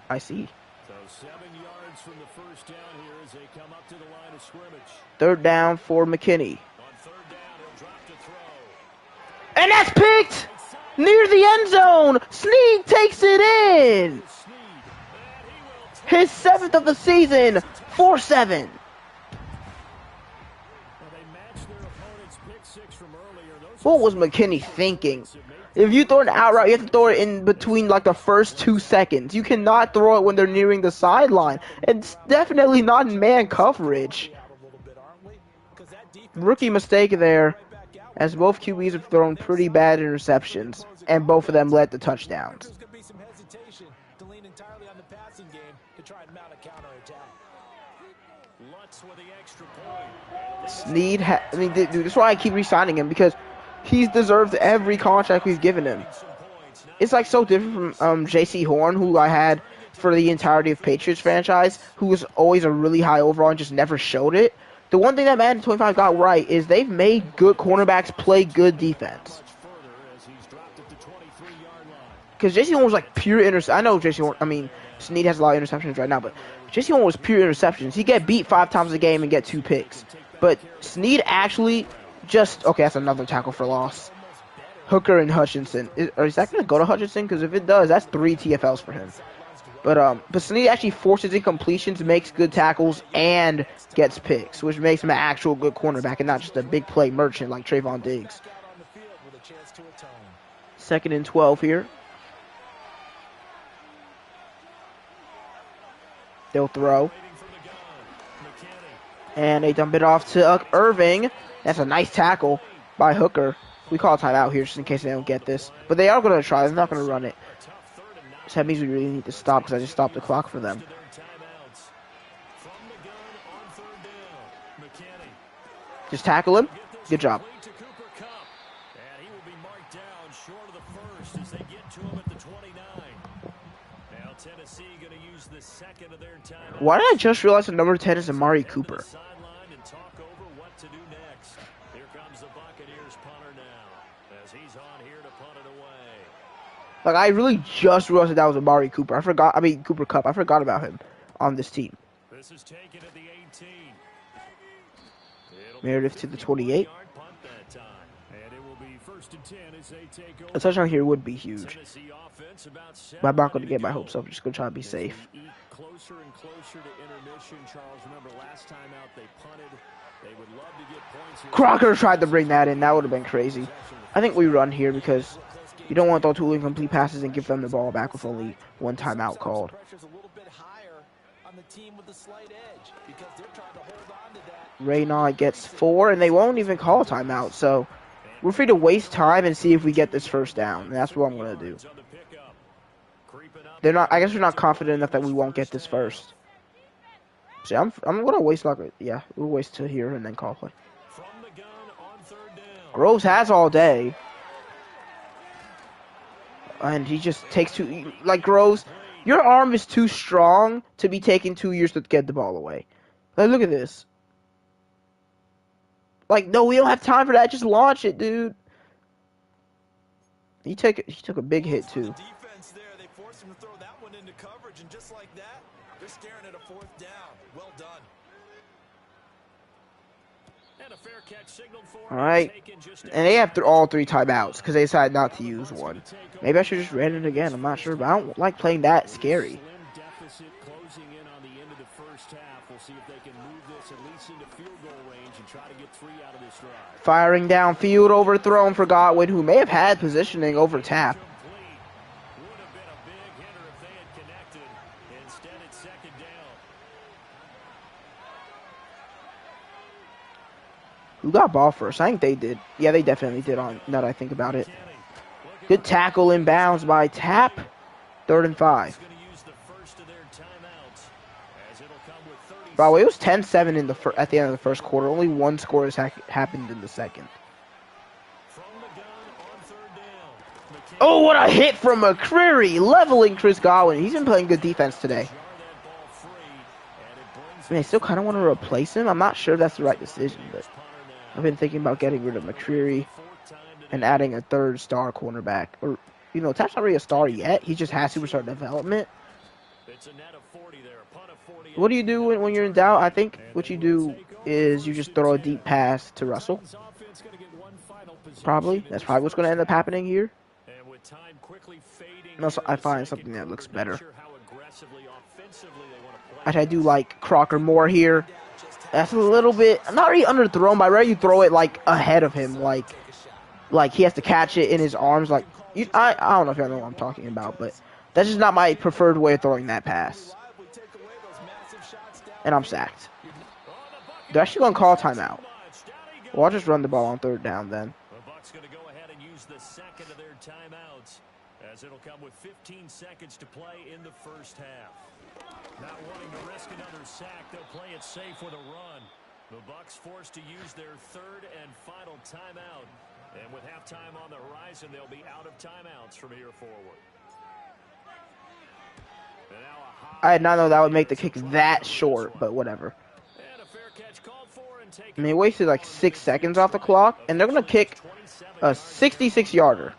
I see. So 7 yards from the first down here as they come up to the line of scrimmage. 3rd down for McKinney. On 3rd down, he'll drop to throw. And that's picked near the end zone. Snead takes it in. His 7th of the season. 4-7. What was McKinney thinking? If you throw an out route, you have to throw it in between like the first 2 seconds. You cannot throw it when they're nearing the sideline. It's definitely not in man coverage. Rookie mistake there, as both QBs have thrown pretty bad interceptions, and both of them led to touchdowns. Snead, dude, that's why I keep re-signing him, because he's deserved every contract we've given him. It's like so different from J.C. Horn, who I had for the entirety of Patriots franchise, who was always a really high overall and just never showed it. The one thing that Madden 25 got right is they've made good cornerbacks play good defense. Because J.C. Horn was like pure interception. I know J.C. Horn, Snead has a lot of interceptions right now, but J.C. Horn was pure interceptions. He get beat 5 times a game and get 2 picks. But Snead actually just... Okay, that's another tackle for loss. Hooker and Hutchinson. Is that going to go to Hutchinson? Because if it does, that's 3 TFLs for him. But Snead actually forces incompletions, makes good tackles, and gets picks, which makes him an actual good cornerback and not just a big play merchant like Trayvon Diggs. 2nd and 12 here. They'll throw. And they dump it off to Irving. That's a nice tackle by Hooker. We call a timeout here just in case they don't get this. But they are going to try. They're not going to run it. So that means we really need to stop because I just stopped the clock for them. Just tackle him. Good job. Why did I just realize the number 10 is Amari Cooper? Like, I really just realized that was Amari Cooper. Cooper Kupp. I forgot about him on this team. This is taken at the 18. Meredith to the 28. And it will be 1st and 10 as they take over. A touchdown here would be huge. But I'm not going to get my hopes up. I'm just going to try to be safe. Closer and closer to intermission, Charles. Remember last time out they punted. They would love to get points here. Crocker tried to bring that in. That would have been crazy. I think we run here because you don't want to throw 2 incomplete passes and give them the ball back with only 1 timeout called. Raynaud gets 4, and they won't even call a timeout. So we're free to waste time and see if we get this 1st down. And that's what I'm going to do. I guess they're not confident enough that we won't get this first. See, I'm going to waste we'll waste to here and then call play. Groves has all day. And he just takes 2, like Groves, your arm is too strong to be taking 2 years to get the ball away. Like, look at this. Like, no, we don't have time for that. Just launch it, dude. He took a big hit, too. They forced him to throw that one into coverage, and just like that, they're staring at a 4th down. Well done. And a fair catch signaled for. All right. And they have all 3 timeouts because they decided not to use one. Maybe I should just ran it again. I'm not sure, but I don't like playing that scary. Closing in on the end of the 1st half. We'll see if they can move this at least into field goal range and try to get 3 out of this drive. Firing downfield, overthrown for Godwin, who may have had positioning over tap. Would have been a big hitter if they had connected. Instead, it's 2nd down. Who got ball first? I think they did. Yeah, they definitely did, on now that I think about it. Good tackle inbounds by Tap. 3rd and 5. By the way, it was 10-7 at the end of the 1st quarter. Only 1 score has happened in the 2nd. Oh, what a hit from McCreary, leveling Chris Godwin. He's been playing good defense today. I mean, I still kind of want to replace him. I'm not sure if that's the right decision, but I've been thinking about getting rid of McCreary and adding a third star cornerback. Or, Tap's not really a star yet. He just has superstar development. What do you do when you're in doubt? I think what you do is you just throw a deep pass to Russell. Probably. That's probably what's going to end up happening here. Unless I find something that looks better. I do like Crocker more here. That's a little bit, not really underthrown, but I'd rather you throw it like ahead of him, like he has to catch it in his arms. Like I don't know if y'all know what I'm talking about, but that's just not my preferred way of throwing that pass. And I'm sacked. They're actually going to call timeout. Well, I'll just run the ball on third down then. The Bucs going to go ahead and use the second of their timeouts, as it'll come with 15 seconds to play in the first half. Not wanting to risk another sack, they'll play it safe with a run. The Bucs forced to use their third and final timeout. And with halftime on the horizon, they'll be out of timeouts from here forward. I did not know that would make the kick that short, but whatever. I mean, it wasted like 6 seconds off the clock, and they're going to kick a 66-yarder.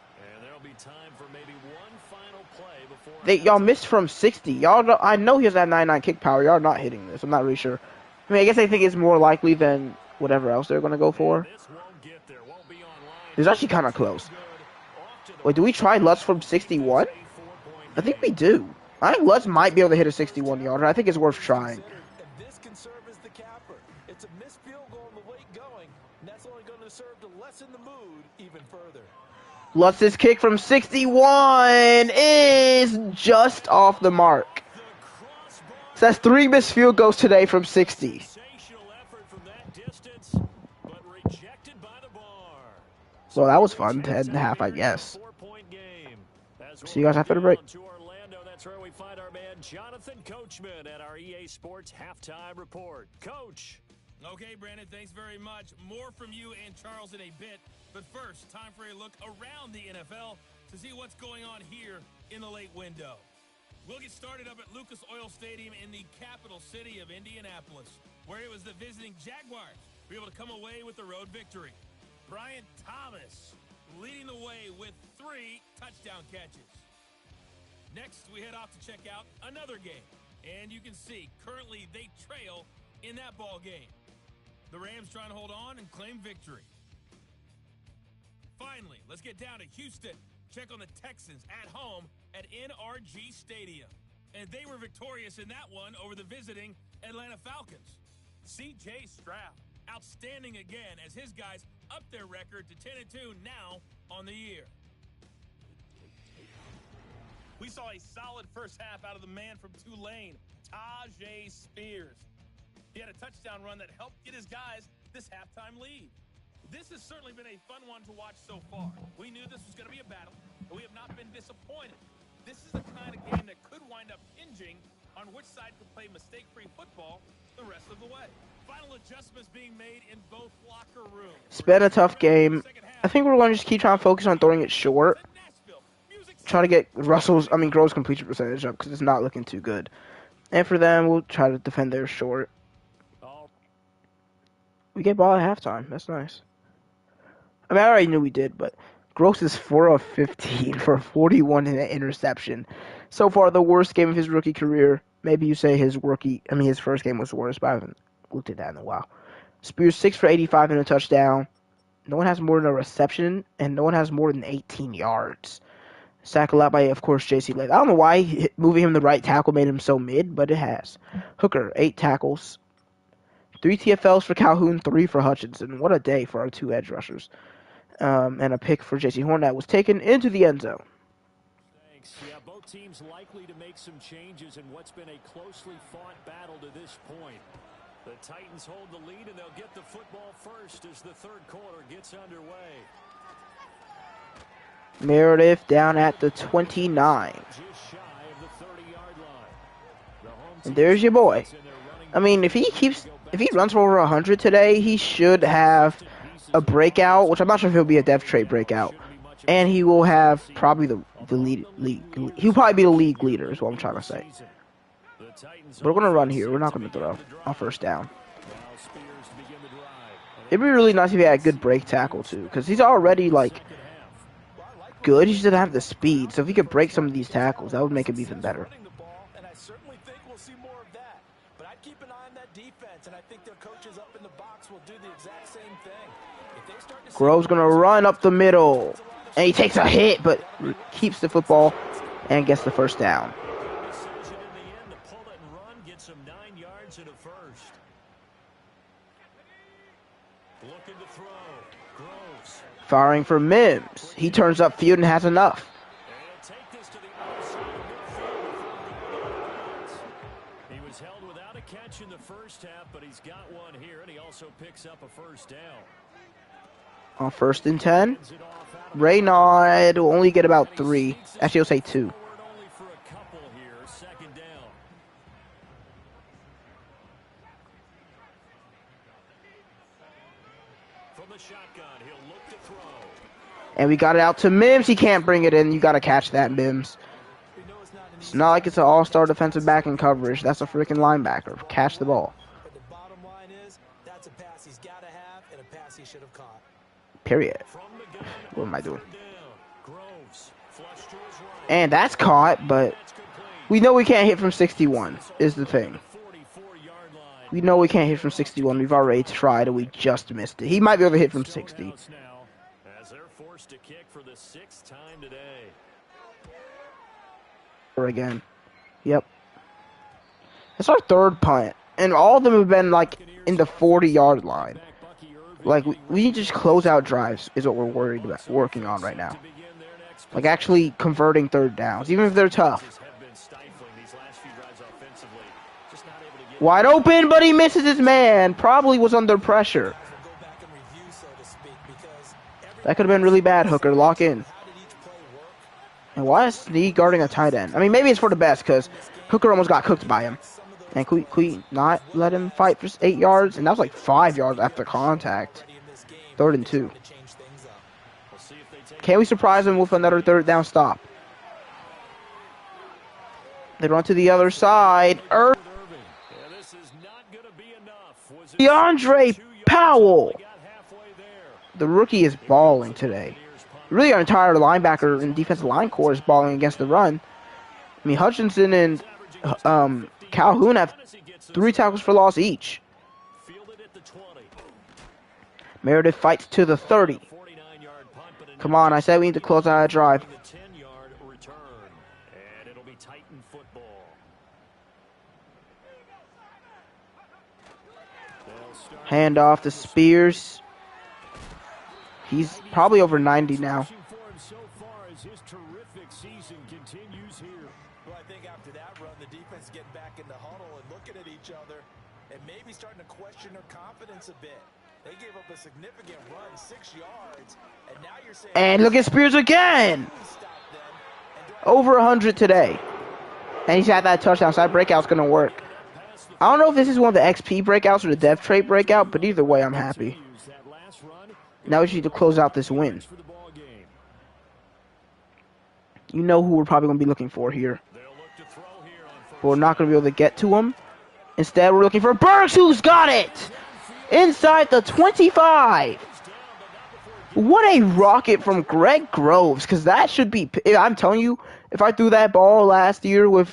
Y'all missed from 60. Y'all, I know he has that 99 kick power. Y'all are not hitting this. I'm not really sure. I mean, I guess I think it's more likely than whatever else they're going to go for. It's actually kind of close. Wait, do we try Lutz from 61? I think we do. I think Lutz might be able to hit a 61-yarder. I think it's worth trying. This can serve as the capper. It's a missed field goal in the late going, and that's only going to serve to lessen the mood even further. Lutz's kick from 61 is just off the mark. So that's 3 missed field goals today from 60. Well, that was fun. 10.5, I guess. See you guys after the break. That's where we find our man Jonathan Coachman at our EA Sports Halftime Report. Coach. Okay, Brandon, thanks very much. More from you and Charles in a bit. But first, time for a look around the NFL to see what's going on here in the late window. We'll get started up at Lucas Oil Stadium in the capital city of Indianapolis, where it was the visiting Jaguars who were able to come away with the road victory. Brian Thomas leading the way with 3 touchdown catches. Next, we head off to check out another game. And you can see, currently they trail in that ball game. The Rams trying to hold on and claim victory. Finally, let's get down to Houston. Check on the Texans at home at NRG Stadium. And they were victorious in that one over the visiting Atlanta Falcons. C.J. Stroud, outstanding again as his guys up their record to 10-2 now on the year. We saw a solid first half out of the man from Tulane, Tajay Spears. He had a touchdown run that helped get his guys this halftime lead. This has certainly been a fun one to watch so far. We knew this was going to be a battle, but we have not been disappointed. This is the kind of game that could wind up hinging on which side could play mistake-free football the rest of the way. Final adjustments being made in both locker rooms. It's been a tough game. I think we're going to just keep trying to focus on throwing it short. Try to get Grove's completion percentage up because it's not looking too good. And for them, we'll try to defend their short. We get ball at halftime. That's nice. I mean, I already knew we did, but Gross is 4 of 15 for 41 in an interception. So far, the worst game of his rookie career. Maybe you say his first game was worse, but I haven't looked at that in a while. Spears 6 for 85 in a touchdown. No one has more than a reception, and no one has more than 18 yards. Sack a lot by, of course, J.C. Lake. I don't know why moving him to right tackle made him so mid, but it has. Hooker, 8 tackles. 3 TFLs for Calhoun, 3 for Hutchinson. What a day for our 2 edge rushers. And a pick for J.C. Horn that was taken into the end zone. Thanks. Yeah, both teams likely to make some changes in what's been a closely fought battle to this point. The Titans hold the lead, and they'll get the football first as the third quarter gets underway. Meredith down at the 29. And there's your boy. I mean, if he runs for over 100 today, he should have a breakout, which I'm not sure if he'll be a depth trait breakout. And he will have probably the lead. He'll probably be the league leader, is what I'm trying to say. The Titans But we're gonna offense run here. We're set not to gonna begin throw the drive. on first down. Now Spears to begin the drive. It'd be really nice if he had a good break tackle too, because he's already like Second half. good. He just doesn't have the speed. So if he could break some of these tackles, that would make him even better. Running the ball, and I certainly think we'll see more of that. But I'd keep an eye on that defense, and I think their coaches up in the box will do the exact same thing. If they start to see Grove's gonna run up the middle, and he takes a hit, but keeps the football and gets the first down. Decision in the end to pull it and run, get some 9 yards and a first. Looking to throw. Groves. Firing for Mims. He turns up field and has enough. And he'll take this to the outside of midfield before going out of bounds. He was held without a catch in the first half, but he's got one here, and he also picks up a first down. On first and 10, Raynaud will only get about 3. Actually, he'll say 2. Forward only for a couple here, second down. From the shotgun, he'll look to throw. And we got it out to Mims. He can't bring it in. You got to catch that, Mims. It's not like it's an all-star defensive back in coverage. That's a freaking linebacker. Catch the ball. But the bottom line is, that's a pass he's got to have and a pass he should have caught. Period. From the gun, What am I doing? down. Groves, flush to his right. And that's caught, but That's complete. we know we can't hit from 61 is the thing. 44-yard line. We know we can't hit from 61. We've already tried and we just missed it. He might be able to hit from 60. Now, as they're forced to kick for the 6th time today. Or again. Yep. It's our third punt. And all of them have been like in the 40-yard line. Like we need to just close out drives is what we're worried about, working on right now. Like actually converting third downs, even if they're tough. Wide open, but he misses his man. Probably was under pressure. That could have been really bad, Hooker. Lock in. And why is Snead guarding a tight end? I mean, maybe it's for the best, because Hooker almost got cooked by him. And could we not let him fight for 8 yards? And that was like 5 yards after contact. 3rd and 2. Can we surprise him with another third down stop? They run to the other side. DeAndre Powell. The rookie is balling today. Really, our entire linebacker and defensive line core is balling against the run. I mean, Hutchinson and Calhoun have 3 tackles for loss each. Meredith fights to the 30. Come on, I said we need to close out a drive. Hand off to Spears. He's probably over 90 now. Well, I think after that run, the defense is getting back in the huddle and looking at each other and maybe starting to question their confidence a bit. They gave up a significant run, 6 yards, and now you're saying... And look at Spears again! Over 100 today. And he's had that touchdown, so that breakout's going to work. I don't know if this is one of the XP breakouts or the dev trait breakout, but either way, I'm happy. Now we just need to close out this win. You know who we're probably going to be looking for here. But we're not going to be able to get to him. Instead, we're looking for Burks, who's got it! Inside the 25! What a rocket from Greg Groves, because that should be... I'm telling you, if I threw that ball last year with,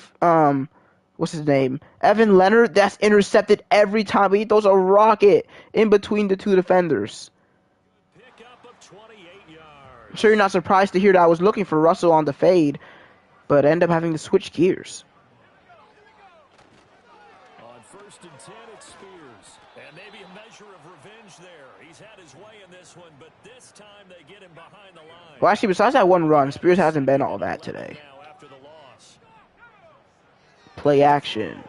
what's his name? Evan Leonard, that's intercepted every time. He throws a rocket in between the 2 defenders. I'm sure you're not surprised to hear that I was looking for Russell on the fade, but I end up having to switch gears. On 1st and 10, it's Spears. And maybe a measure of revenge there. He's had his way in this one, but this time they get him behind the line. Well, actually, besides that one run, Spears hasn't been all that today. Play action.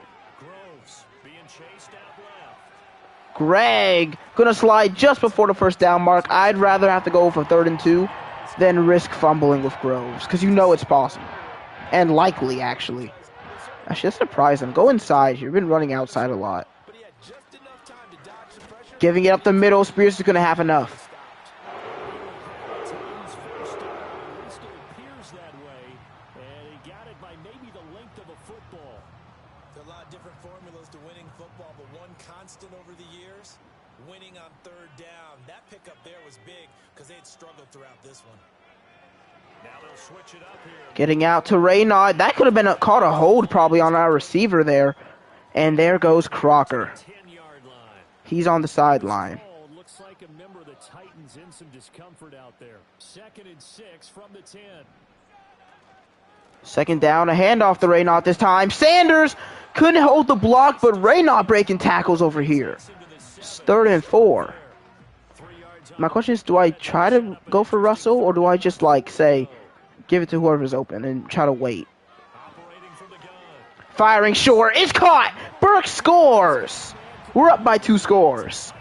Greg gonna slide just before the first down mark. I'd rather have to go for 3rd and 2 than risk fumbling with Groves, because you know it's possible. And likely, actually. I should surprise him. Go inside. You've been running outside a lot. Giving it up the middle. Spears is going to have enough. constant over the years? Winning on third down. That pickup there was big because they had struggled throughout this one. Now they'll switch it up here. Getting out to Raynaud. That could have been caught a hold probably on our receiver there. And there goes Crocker. 10-yard line. He's on the sideline. Looks like a member of the Titans in some discomfort out there. 2nd and 6 from the 10. Second down, a handoff to Raynaud this time. Sanders couldn't hold the block, but Raynaud breaking tackles over here. It's 3rd and 4. My question is, do I try to go for Russell, or do I just, like, say, give it to whoever's open and try to wait? Firing short. It's caught. Burks scores. We're up by 2 scores.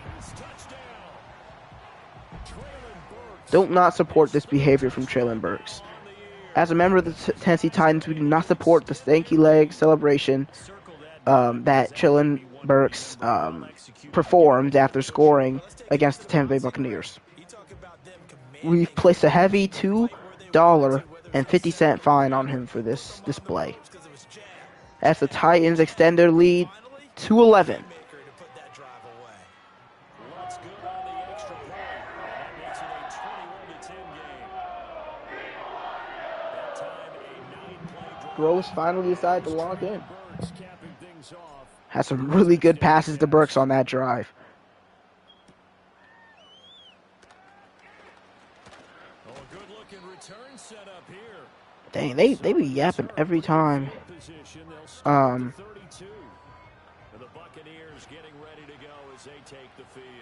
Don't not support this behavior from Traylon Burks. As a member of the Tennessee Titans, we do not support the stanky leg celebration that Traylon Burks performed after scoring against the Tampa Bay Buccaneers. We've placed a heavy $2.50 fine on him for this display. As the Titans extend their lead to 11. Groves finally decided to log in. Has some really good passes to Burks on that drive. Dang, they be yapping every time.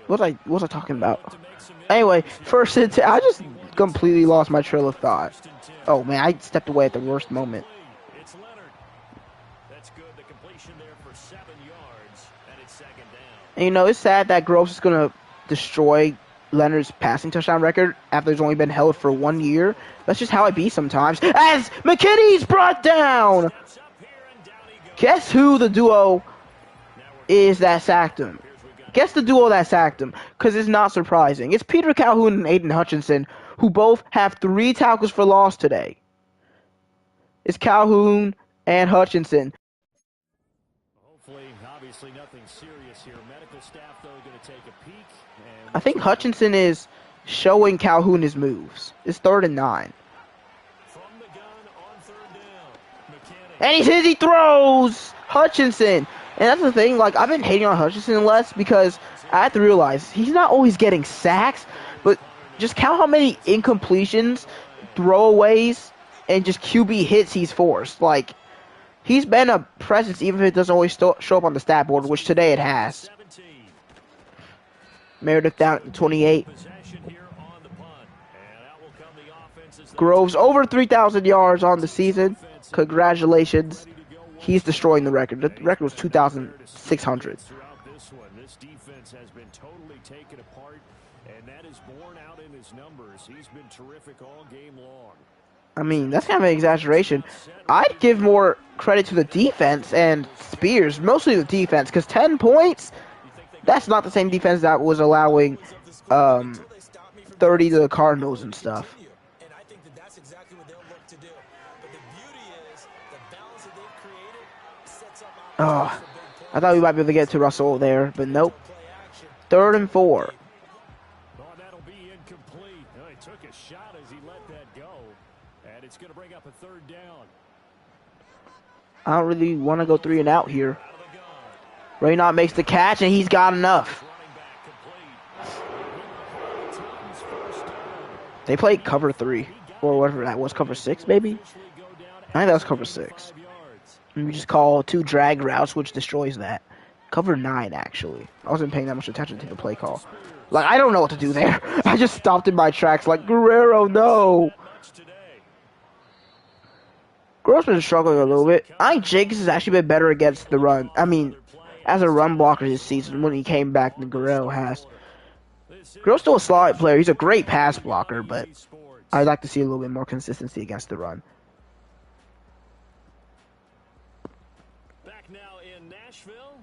What was I talking about? Anyway, first I just completely lost my trail of thought. Oh man, I stepped away at the worst moment. And you know, it's sad that Groves is gonna destroy Leonard's passing touchdown record after he's only been held for 1 year. That's just how it be sometimes. As McKinney's brought down! Guess who the duo is that sacked him? Guess the duo that sacked him, because it's not surprising. It's Peter Calhoun and Aiden Hutchinson, who both have 3 tackles for loss today. It's Calhoun and Hutchinson. Hopefully, obviously nothing serious here. Medical staff, though, going to take a peek. I think Hutchinson is showing Calhoun his moves. It's 3rd and 9. From the gun on 3rd down. And he throws! Hutchinson! And that's the thing, like, I've been hating on Hutchinson less because I have to realize he's not always getting sacks, but just count how many incompletions, throwaways, and just QB hits he's forced. Like, he's been a presence even if it doesn't always show up on the stat board, which today it has. Meredith down at 28. Groves over 3,000 yards on the season. Congratulations. He's destroying the record. The record was 2,600. This defense has been totally taken apart, and that is borne out in his numbers. He's been terrific all game long. I mean, that's kind of an exaggeration. I'd give more credit to the defense and Spears, mostly the defense, because 10 points, that's not the same defense that was allowing 30 to the Cardinals and stuff. And I think that that's exactly what they'll look to do. But the beauty is the balance that they've created sets up Oh, I thought we might be able to get to Russell there, but nope. 3rd and 4. Oh, that'll be incomplete. Oh, he took a shot as he let that go. And it's going to bring up a 3rd down. I don't really want to go 3 and out here. Raynaud makes the catch, and he's got enough. They played cover 3, or whatever that was, cover 6 maybe? I think that was cover 6. And we just call 2 drag routes, which destroys that. Cover 9, actually. I wasn't paying that much attention to the play call. Like, I don't know what to do there. I just stopped in my tracks like, Guerrero, no! Grove's been struggling a little bit. I think Jacobs has actually been better against the run. I mean, as a run blocker this season when he came back than Guerrero has. Guerrero's still a solid player. He's a great pass blocker, but I'd like to see a little bit more consistency against the run. Back now in Nashville.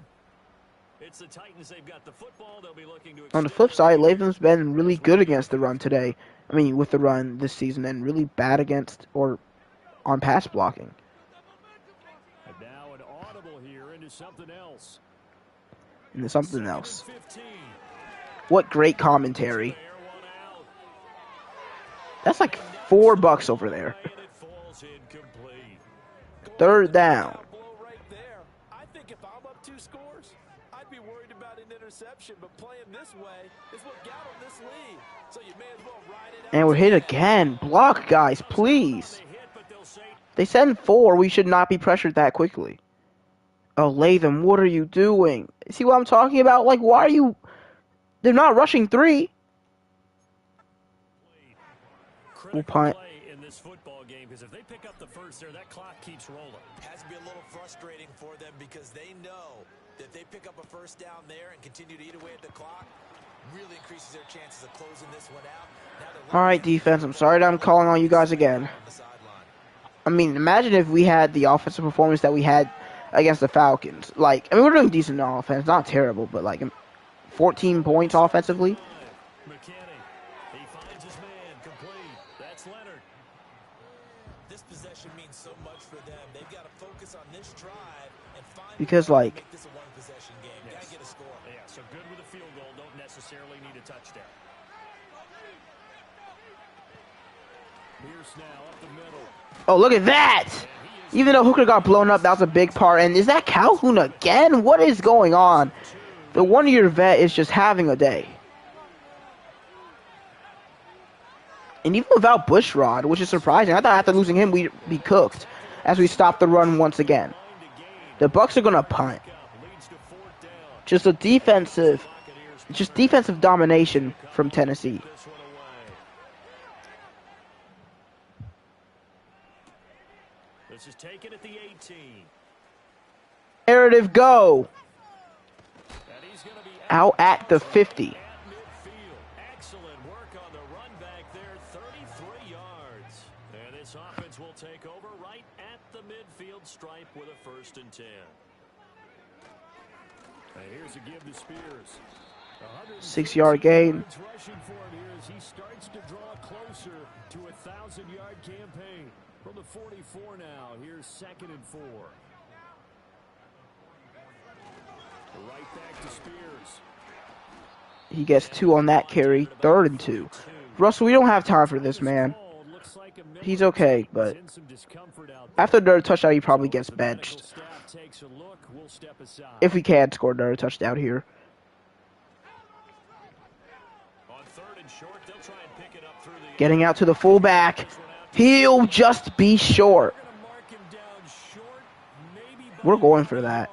It's the Titans. They've got the football. They'll be looking to on the flip side, Latham's been really good against the run today. I mean, with the run this season, and really bad against or on pass blocking. And now an audible here into something else. into something Second else. and 15. What great commentary. Air one out. That's like $4 over there. And it falls incomplete. Third down. Blow right there. I think if I'm up 2 scores, I'd be worried about an interception, but playing this way is what got him this lead. So you may as well ride it out. And we're hit again. Block, guys, please. They hit, but they'll say They send 4. We should not be pressured that quickly. Oh, Latham, what are you doing? See what I'm talking about? Like, why are you... They're not rushing 3. We'll punt. play in this football game, because if they pick up the first there, that clock keeps rolling. Has to be a little frustrating for them because they know that they pick up a first down there and continue to eat away at the clock, really increases their chances of closing this one out. All right, defense, I'm sorry that I'm calling on you guys again. I mean, imagine if we had the offensive performance that we had against the Falcons. Like, I mean, we're doing decent on offense. Not terrible, but, like, 14 points offensively. McKinney, he finds his man, complete. That's Leonard. This possession means so much for them. They've got to focus on this drive and find Because, a way to like... make this a one-possession game. Got to get a score. Yeah, so good with a field goal, don't necessarily need a touchdown. Pierce now up the middle. Oh, look at that! Even though Hooker got blown up, that was a big part. And is that Calhoun again? What is going on? The one-year vet is just having a day. And even without Bushrod, which is surprising. I thought after losing him, we'd be cooked as we stop the run once again. The Bucs are going to punt. Just defensive domination from Tennessee. This is taken at the 18. Narrative go. And he's going to be Out at the 50. at midfield. Excellent work on the run back there, 33 yards. And this offense will take over right at the midfield stripe with a 1st and 10. And here's a give to Spears. 6-yard gain. Rushing for him here as he starts to draw closer to a 1,000-yard campaign. From the 44 now, here's 2nd and 4. Right back to Spears. He gets 2 on that carry. 3rd and 2. Russell, we don't have time for this, man. He's okay, but after the third touchdown, he probably gets benched. If we can score another touchdown here. Getting out to the fullback. He'll just be short. We're going for that.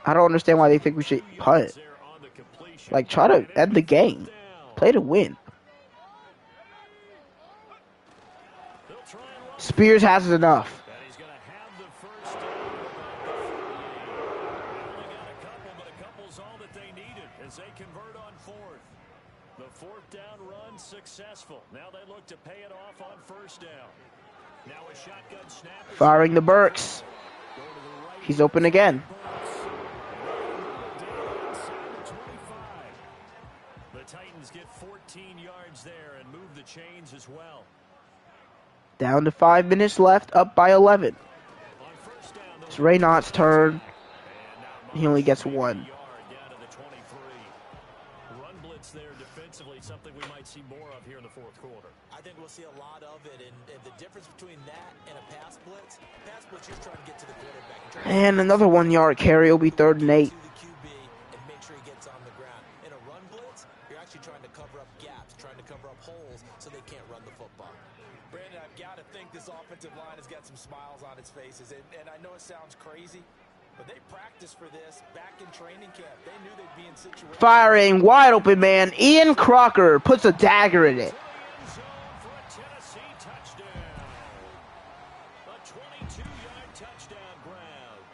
I don't understand why they think we should punt. Like, try to end the game. Play to win. Spears has enough. Successful. Now they look to pay it off on 1st down. Now a shotgun snap. Firing the Burks. He's open again. The Titans get 14 yards there and move the chains as well. Down to 5 minutes left, up by 11. It's Raynaud's turn. He only gets 1. Something we might see more of here in the 4th quarter. I think we'll see a lot of it, and the difference between that and a pass blitz, you're trying to get to the quarterback. And another 1-yard carry will be 3rd and 8. To the QB and make sure he gets on the ground. In a run blitz, you're actually trying to cover up gaps, trying to cover up holes so they can't run the football. Brandon, I've got to think this offensive line has got some smiles on its faces, and I know it sounds crazy, but they practiced for this back in training camp. They knew they'd be in situations. Firing wide open, man. Ian Crocker puts a dagger in it.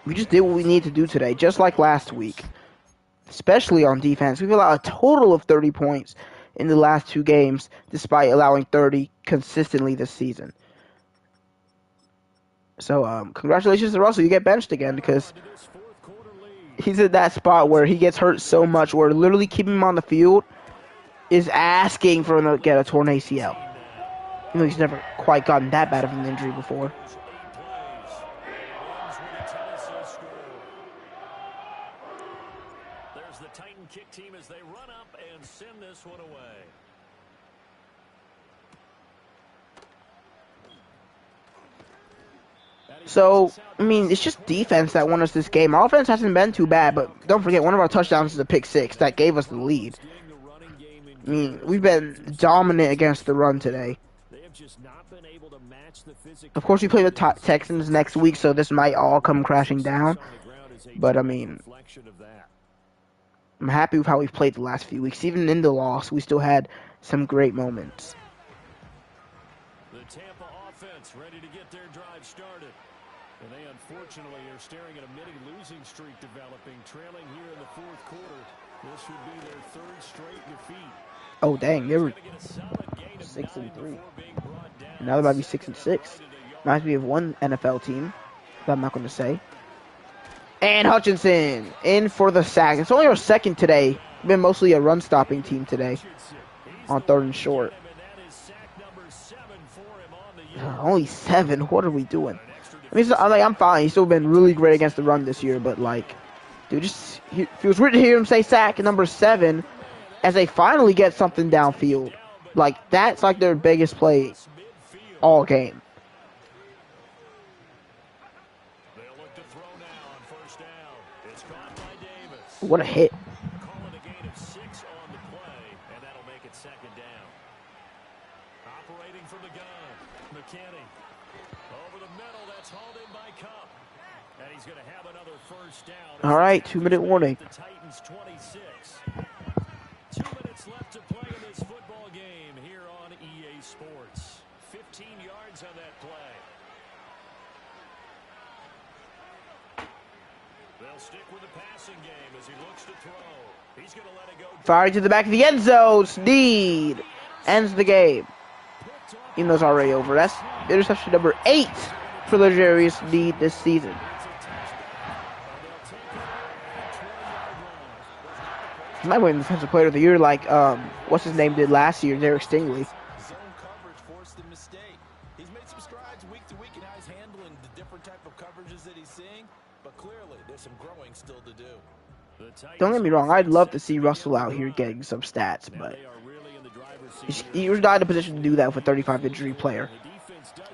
We just did what we need to do today, just like last week. Especially on defense. We've allowed a total of 30 points in the last 2 games, despite allowing 30 consistently this season. So, congratulations to Russell. You get benched again because he's in that spot where he gets hurt so much where literally keeping him on the field is asking for him to get a torn ACL. You know, he's never quite gotten that bad of an injury before. kick team as they run up and send this one away. So, I mean, it's just defense that won us this game. Our offense hasn't been too bad, but don't forget, one of our touchdowns is a pick six that gave us the lead. I mean, we've been dominant against the run today. Of course, we play the Texans next week, so this might all come crashing down. But, I mean, I'm happy with how we've played the last few weeks. Even in the loss, we still had some great moments. The Tampa offense ready to get their drive started. And they unfortunately are staring at a mini losing streak developing, trailing here in the fourth quarter. This would be their third straight defeat. Oh, dang, they were 6-3. Now they're about to be 6-6. Reminds me of one NFL team that I'm not going to say. And Hutchinson in for the sack. It's only our second today. We've been mostly a run-stopping team today on 3rd and short. Only 7. What are we doing? I mean, I'm fine. He's still been really great against the run this year, but like, dude, just it feels weird to hear him say sack number 7 as they finally get something downfield. Like, that's like their biggest play all game. What a hit. Calling a gain of 6 on the play, and that'll make it 2nd down. Operating from the gun, McKinney. Over the middle, that's hauled in by Cup. And he's going to have another first down. All right, 2-minute warning. The Titans 26. 2 minutes left to play in this football game here on EA Sports. 15 yards on that play. They'll stick with the passing game as he looks to throw. He's going to let it go. Firing to the back of the end zone. Sneed ends the game. Even though it's already over. That's interception number 8 for LeGarius Sneed this season. He might win Defensive Player of the Year like, what's his name did last year, Derek Stingley. Zone coverage forced a mistake. He's made some strides week to week in how he's handling the different type of coverages that he's seeing. But clearly, there's some growing still to do. Don't get me wrong, I'd love to see Russell out here getting some stats, but he was not in a position to do that with a 35 injury player.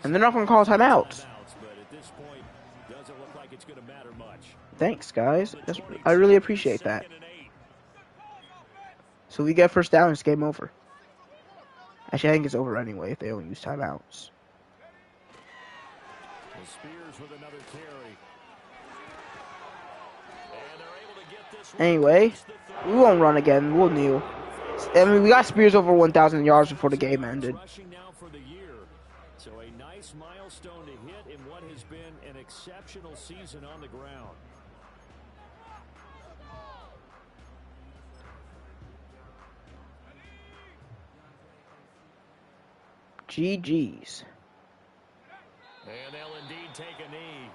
And they're not going to call timeouts. Thanks, guys. I really appreciate that. So we get first down, it's game over. Actually, I think it's over anyway if they don't use timeouts. Spears with another carry. Anyway, we won't run again. We'll kneel. I mean, we got Spears over 1,000 yards before the game ended. So a nice milestone to hit in what has been an exceptional season on the ground. GG's. And they'll indeed take a knee.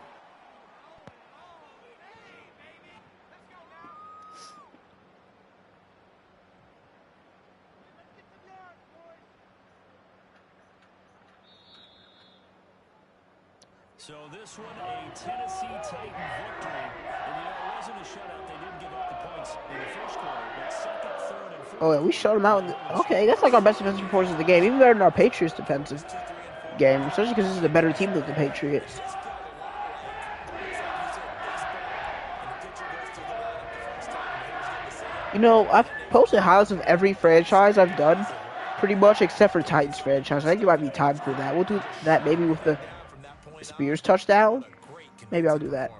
So this one, a Tennessee Titan victory. And it wasn't a shutout. They didn't give up the points in the first quarter, but second, third, and fourth. Oh, yeah, we shut them out. Okay, that's like our best defensive performance of the game. Even better than our Patriots defensive game, especially because this is a better team than the Patriots. You know, I've posted highlights of every franchise I've done, pretty much, except for Titans franchise. I think it might be time for that. We'll do that maybe with the Spears touchdown. Maybe I'll do that.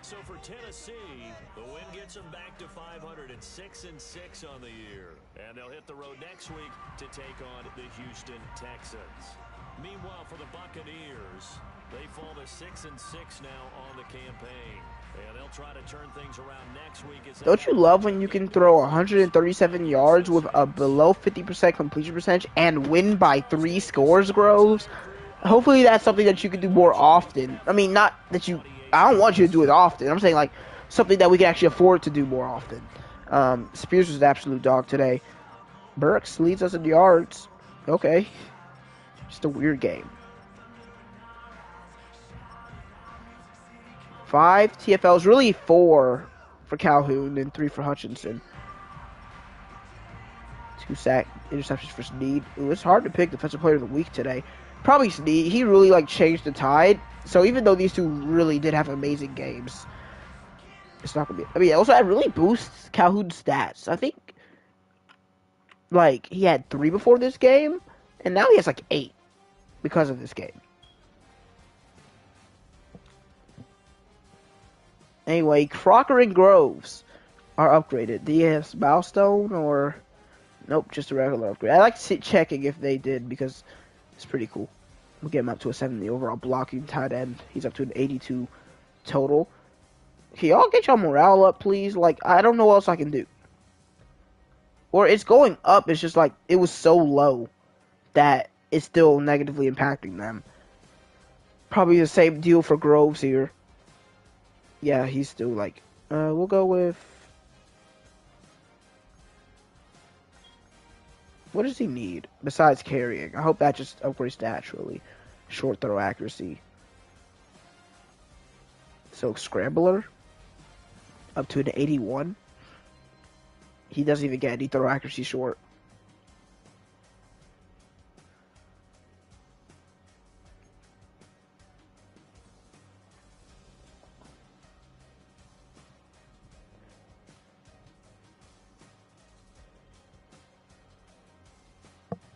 So for Tennessee, the win gets them back to 506-6 on the year. And they'll hit the road next week to take on the Houston Texans. Meanwhile, for the Buccaneers, they fall to 6-6 now on the campaign. And they'll try to turn things around next week. Don't you love when you can throw 137 yards with a below 50% completion percentage and win by 3 scores, Groves? Hopefully that's something that you can do more often. I mean, not that you... I don't want you to do it often. I'm saying, like, something that we can actually afford to do more often. Spears was an absolute dog today. Burks leads us in yards. Okay. Just a weird game. 5 TFLs, really 4 for Calhoun and 3 for Hutchinson. 2 sack interceptions for Snead. Ooh, it's hard to pick defensive player of the week today. Probably Snead. He really like changed the tide. So even though these two really did have amazing games, it's not gonna be. I mean, also it really boosts Calhoun's stats. I think like he had 3 before this game, and now he has like 8 because of this game. Anyway, Crocker and Groves are upgraded. Do you have milestone or nope? Just a regular upgrade. I like to see checking if they did because it's pretty cool. We'll get him up to a 70 overall blocking tight end. He's up to an 82 total. Can y'all get y'all morale up, please? Like, I don't know what else I can do. Or it's going up. It's just like, it was so low that it's still negatively impacting them. Probably the same deal for Groves here. Yeah, he's still like, we'll go with... What does he need besides carrying? I hope that just upgrades naturally. Short throw accuracy. So, Scrambler. Up to an 81. He doesn't even get any throw accuracy short.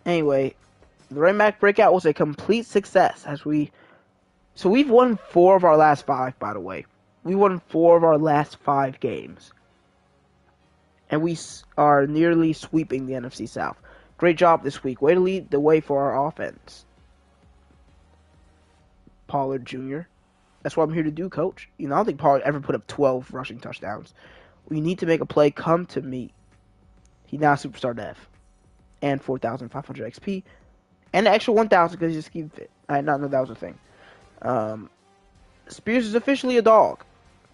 Anyway, the running back breakout was a complete success as we've won 4 of our last 5, by the way. We won 4 of our last 5 games. And we are nearly sweeping the NFC South. Great job this week. Way to lead the way for our offense. Pollard Jr. That's what I'm here to do, coach. You know, I don't think Pollard ever put up 12 rushing touchdowns. We need to make a play come to me. He's now Superstar Dev. And 4,500 XP. And the extra 1,000 because he's a scheme fit. I did not know that was a thing. Spears is officially a dog.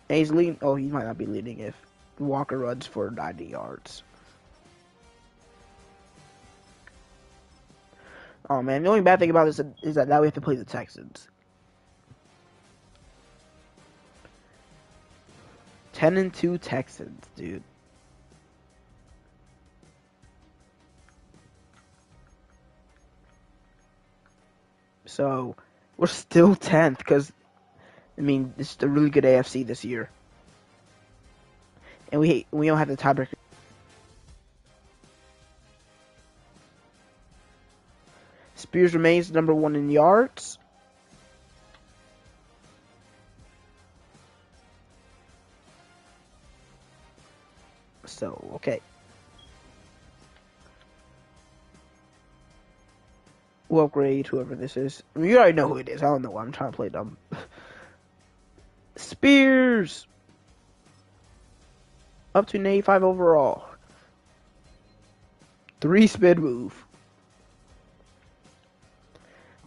And he's leading. Oh, he might not be leading if Walker runs for 90 yards. Oh, man. The only bad thing about this is that now we have to play the Texans. 10-2 Texans, dude. So, we're still 10th because, I mean, this is a really good AFC this year. And we don't have the tiebreaker. Spears remains number 1 in yards. So, okay. We'll upgrade whoever this is. I mean, you already know who it is. I don't know why I'm trying to play dumb. Spears! Up to an 85 overall. 3 spin move.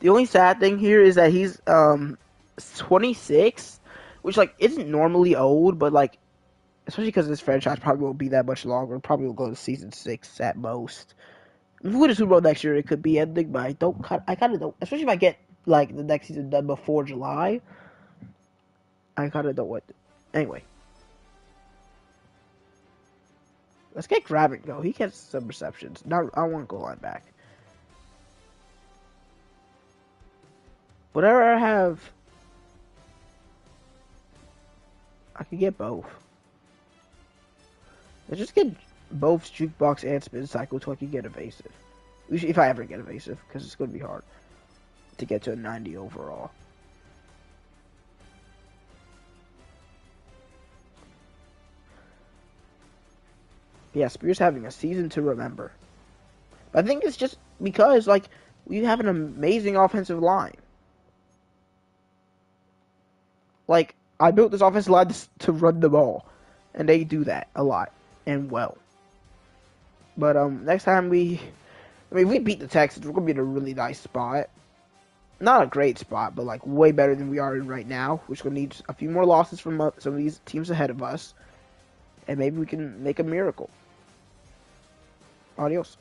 The only sad thing here is that he's 26, which like isn't normally old, but like especially because this franchise probably won't be that much longer. Probably will go to season 6 at most. If we win a Super Bowl next year, it could be ending, but I kind of don't. Especially if I get like the next season done before July, I kind of don't want. Anyway, let's get Gravick go. He gets some receptions. Now I want to go line back. Whatever I have, I can get both. Let's just get both jukebox and spin cycle so I can get evasive. If I ever get evasive, because it's going to be hard to get to a 90 overall. Yeah, Spears having a season to remember. I think it's just because, like, we have an amazing offensive line. Like, I built this offensive line to run the ball. And they do that a lot. And well. But, next time if we beat the Texans, we're going to be in a really nice spot. Not a great spot, but, like, way better than we are in right now. We're just going to need a few more losses from some of these teams ahead of us. And maybe we can make a miracle. Adios.